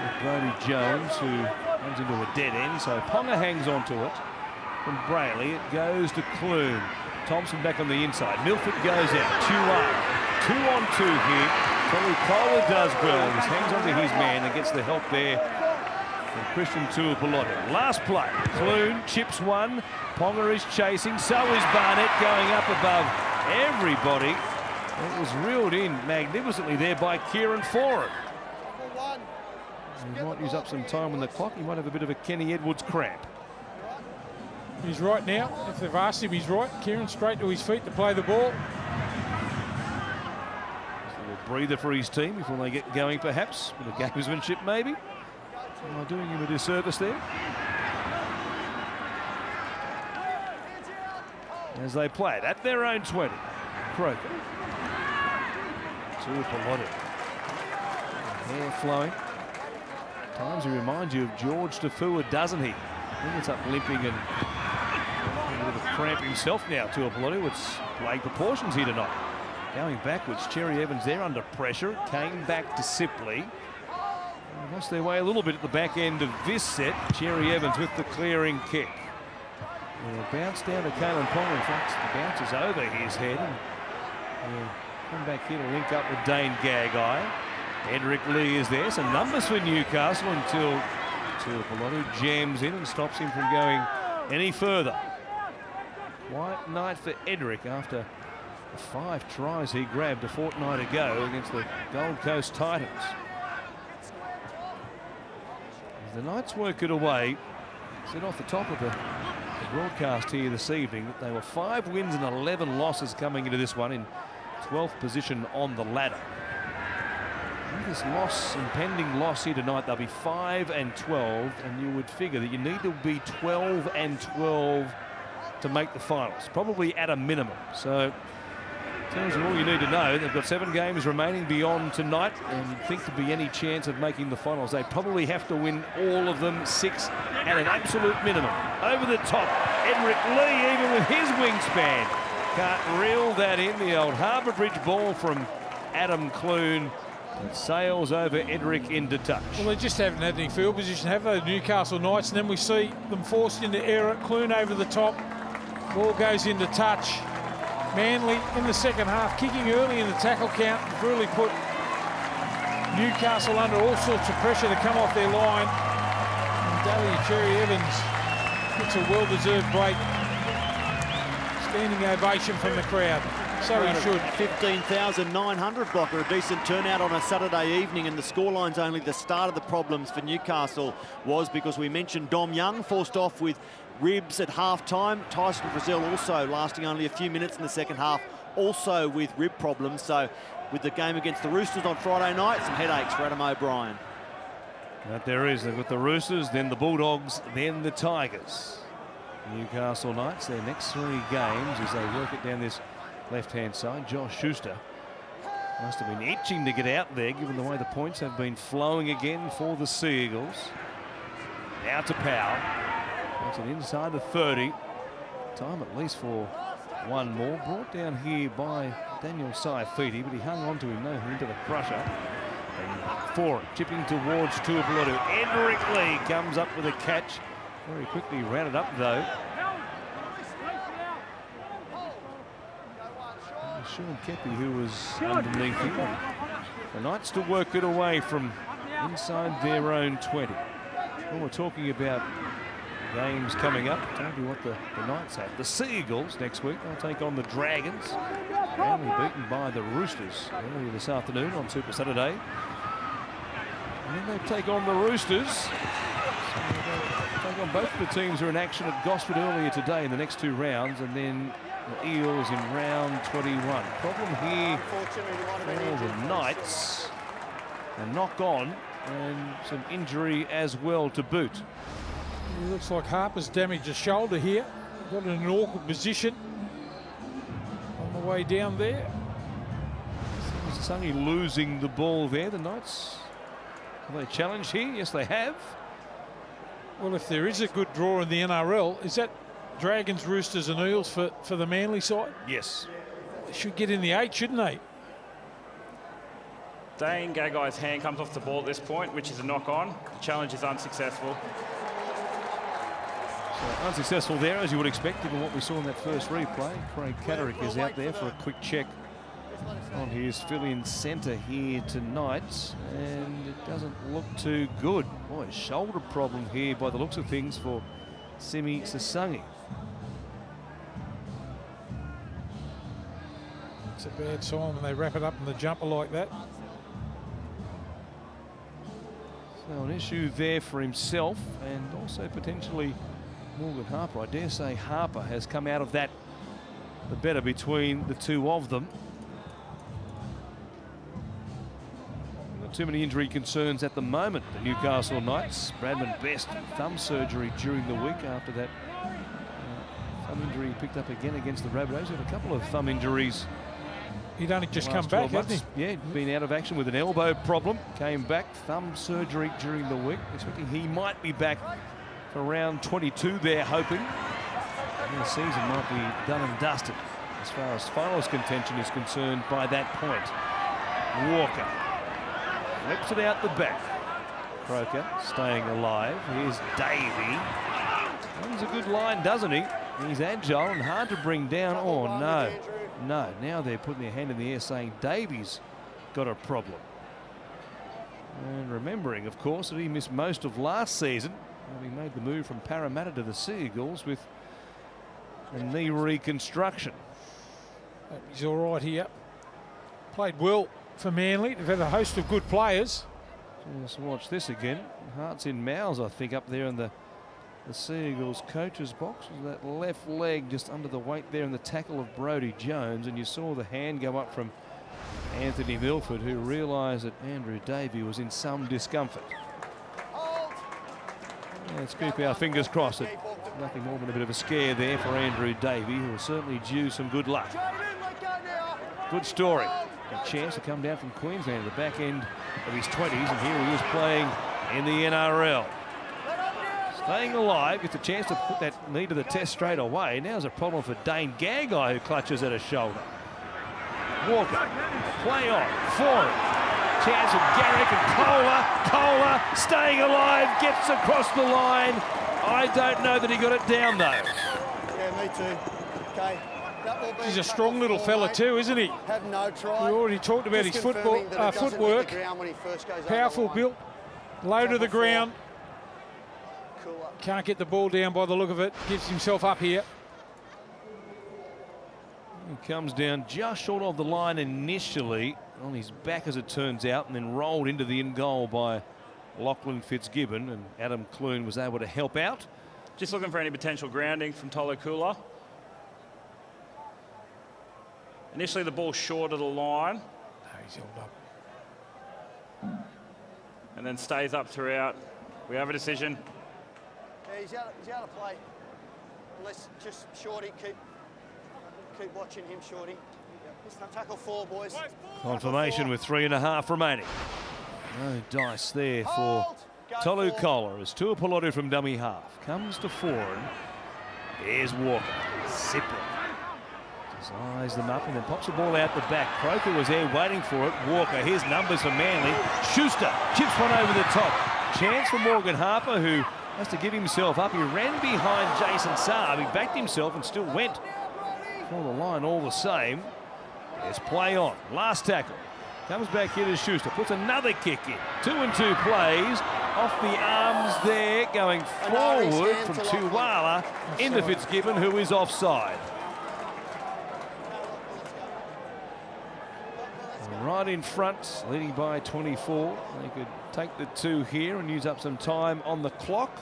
with Brody Jones, who runs into a dead end. So Ponga hangs onto it. From Brayley, it goes to Clune. Thompson back on the inside. Milford goes out. 2 on 2 here. Tommy Kohler does well. He hangs onto his man and gets the help there from Christian Tuipulotu. Last play. Clune chips one. Ponga is chasing. So is Barnett, going up above everybody. It was reeled in magnificently there by Kieran Foran. He might use up some time on the clock. He might have a bit of a Kenny Edwards cramp. He's right now. If they've asked him, he's right. Kieran straight to his feet to play the ball. Just a little breather for his team before they get going, perhaps. With a gamesmanship, maybe. Am I doing him a disservice there? As they play it at their own 20. Croker. Tuipulotu. Hair flowing. Times he reminds you of George Tafua, doesn't he? I think it's up limping and a bit of a cramp himself now, Tuipulotu. It's leg proportions here tonight. Going backwards, Cherry Evans there under pressure. Came back to Sipley. They lost their way a little bit at the back end of this set. Cherry Evans with the clearing kick. And a bounce down to Kalen Ponga. In fact, the bounce is over his head. And he'll come back here to link up with Dane Gagai. Edric Lee is there. Some numbers for Newcastle until Tuipulotu jams in and stops him from going any further. Quiet night for Edric after the 5 tries he grabbed a fortnight ago against the Gold Coast Titans. As the Knights work it away, said off the top of the broadcast here this evening that they were 5 wins and 11 losses coming into this one, in 12th position on the ladder. With this loss, impending loss here tonight, they'll be 5 and 12, and you would figure that you need to be 12 and 12 to make the finals, probably at a minimum. So tells you all you need to know. They've got 7 games remaining beyond tonight, and you'd think to be any chance of making the finals, they probably have to win all of them, 6 at an absolute minimum. Over the top, Edric Lee, even with his wingspan, can't reel that in. The old Harbour Bridge ball from Adam Clune. It sails over Edric into touch. Well, they just haven't had any field position, have they, Newcastle Knights? And then we see them forced into error. Clune over the top. Ball goes into touch. Manly in the second half, kicking early in the tackle count, really put Newcastle under all sorts of pressure to come off their line. And Daly Cherry Evans gets a well-deserved break. Standing ovation from the crowd. So he should. 15,900 blocker, a decent turnout on a Saturday evening, and the scoreline's only the start of the problems for Newcastle was because we mentioned Dom Young forced off with ribs at half-time. Tyson Brazil also lasting only a few minutes in the second half, also with rib problems. So with the game against the Roosters on Friday night, some headaches for Adam O'Brien. But there is. They've got the Roosters, then the Bulldogs, then the Tigers. Newcastle Knights, their next 3 games as they work it down this left-hand side. Josh Schuster must have been itching to get out there, given the way the points have been flowing again for the Sea Eagles. Now to Powell. That's it inside the 30. Time at least for one more. Brought down here by Daniel Saifiti, but he hung on to him, no, into the crusher. And for it, chipping towards Tuipulotu. Endrick Lee comes up with a catch. Very quickly rounded up, though. Sean Kepi, who was underneath him. The Knights to work it away from inside their own 20. Well, we're talking about games coming up. Told you what the Knights have. The Sea Eagles next week. They'll take on the Dragons. Only beaten by the Roosters earlier this afternoon on Super Saturday. And then they take on the Roosters. So they take on both of the teams who are in action at Gosford earlier today in the next 2 rounds, and then the Eels in round 21. Problem here for the Knights, a knock on and some injury as well to boot. It looks like Harper's damaged his shoulder here. Got in an awkward position on the way down there. Sunny losing the ball there. The Knights, have they challenged here? Yes, they have. Well, if there is a good draw in the NRL, is that Dragons, Roosters and Eels for the Manly side? Yes. They should get in the 8, shouldn't they? Dane Gagai's hand comes off the ball at this point, which is a knock-on. The challenge is unsuccessful. So unsuccessful there, as you would expect, given what we saw in that first replay. Craig Catterick is out there for a quick check on his fill-in centre here tonight, and it doesn't look too good. Boy, shoulder problem here by the looks of things for Simi Sasangi. It's a bad sign when they wrap it up in the jumper like that. So an issue there for himself, and also potentially Morgan Harper. I dare say Harper has come out of that the better between the two of them. Not too many injury concerns at the moment. The Newcastle Knights, Bradman Best, thumb surgery during the week after that thumb injury he picked up again against the Rabbitohs. Had a couple of thumb injuries. He'd only just come back, hasn't he? Yeah, been out of action with an elbow problem. Came back, thumb surgery during the week. Expecting he might be back for round 22 there, hoping. And the season might be done and dusted as far as finals contention is concerned by that point. Walker flips it out the back. Croker staying alive. Here's Davey. Runs a good line, doesn't he? He's agile and hard to bring down. Oh, no. No, now they're putting their hand in the air saying Davies got a problem. And remembering, of course, that he missed most of last season, having made the move from Parramatta to the Sea Eagles with a knee reconstruction. He's all right here. Played well for Manly. They've had a host of good players. Just watch this again. Hearts in mouths, I think, up there in the Sea Eagles coach's box. That left leg just under the weight there in the tackle of Brodie Jones, and you saw the hand go up from Anthony Milford, who realised that Andrew Davey was in some discomfort. Let's keep our fingers crossed. Nothing more than a bit of a scare there for Andrew Davey, who will certainly due some good luck. Good story. A chance to come down from Queensland at the back end of his 20s, and here he is playing in the NRL. Staying alive, gets a chance to put that knee to the test straight away. Now's a problem for Dane Gagai, who clutches at his shoulder. Walker, play on, for it. Chance of Garrick and Kohler staying alive, gets across the line. I don't know that he got it down, though. Yeah, me too. Okay. He's a strong little fella too, isn't he? Have no try. We already talked about his footwork. Powerful built, low to the ground. Can't get the ball down by the look of it. Gives himself up here. He comes down just short of the line initially, on his back as it turns out, and then rolled into the in goal by Lachlan Fitzgibbon, and Adam Clune was able to help out Just looking for any potential grounding from Tolo Kula. Initially the ball short of the line. No, he's held up. And then stays up throughout. We have a decision. Yeah, he's out of play. Unless just Shorty, keep watching him, Shorty. Tackle 4, boys. Confirmation with 3.5 remaining. No dice there for Tolu Kola as Tuapolotu from dummy half. Comes to 4 and here's Walker. Zipper. Just eyes them up and then pops the ball out the back. Croker was there waiting for it. Walker, here's numbers for Manly. Schuster chips one over the top. Chance for Morgan Harper, who has to give himself up. He ran behind Jason Saab. He backed himself and still went for the line all the same. There's play on. Last tackle. Comes back here to Schuster. Puts another kick in. 2-2 plays. Off the arms there. Going forward from Tuwala into Fitzgibbon, who is offside. Right in front, leading by 24. They could take the 2 here and use up some time on the clock.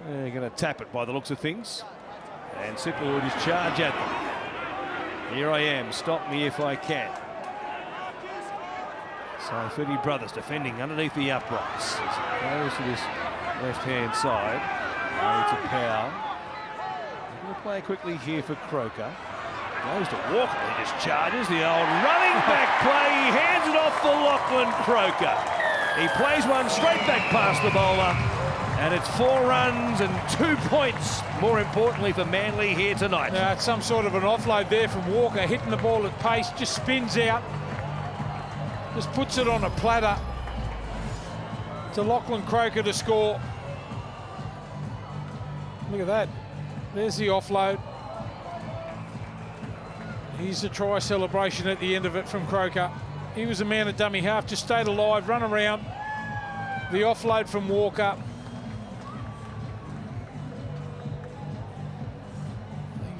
They're going to tap it by the looks of things. And Sippler will just charge at them. Here I am, stop me if I can. So 30 brothers defending underneath the uprights. As it goes to this left-hand side. To Powell. They're going to play quickly here for Croker. Goes to Walker, he just charges the old running back play. He hands it off for Lachlan Croker. He plays one straight back past the bowler. And it's 4 runs and 2 points, more importantly for Manly here tonight. Now, it's some sort of an offload there from Walker, hitting the ball at pace, just spins out, just puts it on a platter to Lachlan Croker to score. Look at that. There's the offload. Here's the try celebration at the end of it from Croker. He was a man at dummy half, just stayed alive, run around. The offload from Walker.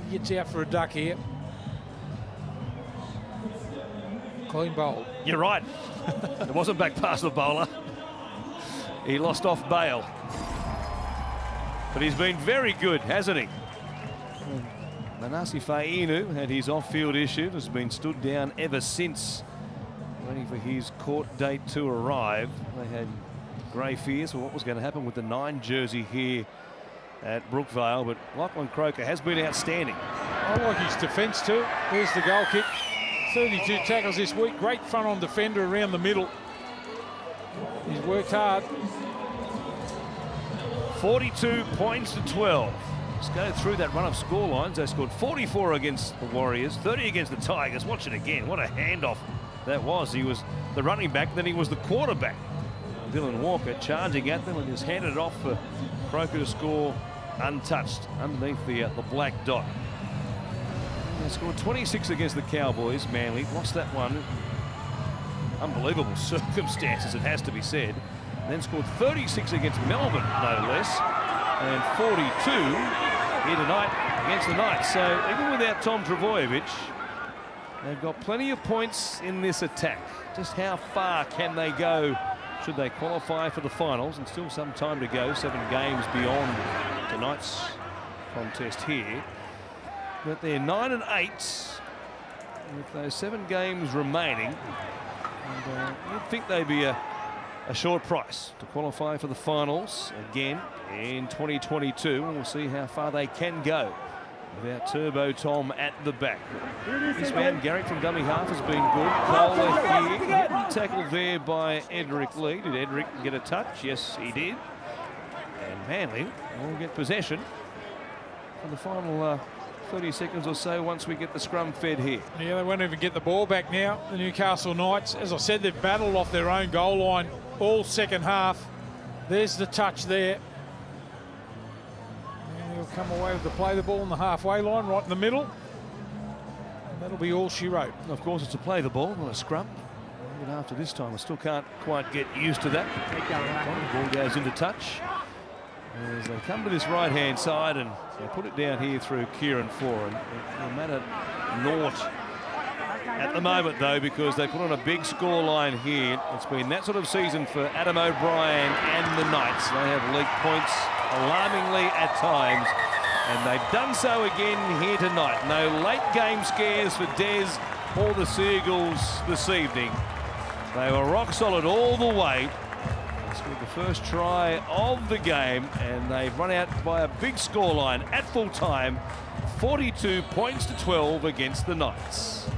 He gets out for a duck here. Clean bowl. You're right. It wasn't back past the bowler. He lost off bail. But he's been very good, hasn't he? Manasi Fainu had his off-field issue, has been stood down ever since, waiting for his court date to arrive. They had grey fears for what was going to happen with the 9 jersey here at Brookvale, but Lachlan Croker has been outstanding. I like his defence too. There's the goal kick. 32 tackles this week. Great front-on defender around the middle. He's worked hard. 42 points to 12. Let's go through that run of scorelines. They scored 44 against the Warriors, 30 against the Tigers. Watch it again. What a handoff that was. He was the running back, then he was the quarterback. Dylan Walker charging at them and just handed it off for Croker to score untouched underneath the black dot. They scored 26 against the Cowboys. Manly lost that one. Unbelievable circumstances, it has to be said. Then scored 36 against Melbourne, no less. And 42 here tonight against the Knights. So even without Tom Trbojevic, they've got plenty of points in this attack. Just how far can they go should they qualify for the finals? And still some time to go, 7 games beyond tonight's contest here. But they're 9 and 8 with those 7 games remaining. And you'd think they'd be a short price to qualify for the finals again in 2022, and we'll see how far they can go without Turbo Tom at the back. This man Garrick from dummy half has been good. Kohler here, tackled there by Edric Lee. Did Edric get a touch? Yes, he did. And Manly will get possession for the final 30 seconds or so once we get the scrum fed here. Yeah, they won't even get the ball back now, the Newcastle Knights. As I said, they've battled off their own goal line all second half. There's the touch there. And he'll come away with the play the ball on the halfway line, right in the middle. And that'll be all she wrote. Of course, it's to play the ball, not a scrum. Even after this time, I still can't quite get used to that. The ball goes into touch. As they come to this right-hand side and they put it down here through Kieran Foran. No matter naught at the moment, though, because they put on a big scoreline here. It's been that sort of season for Adam O'Brien and the Knights. They have leaked points alarmingly at times, and they've done so again here tonight. No late game scares for Des or the Seagulls this evening. They were rock solid all the way. They scored the first try of the game, and they've run out by a big scoreline at full time, 42 points to 12 against the Knights.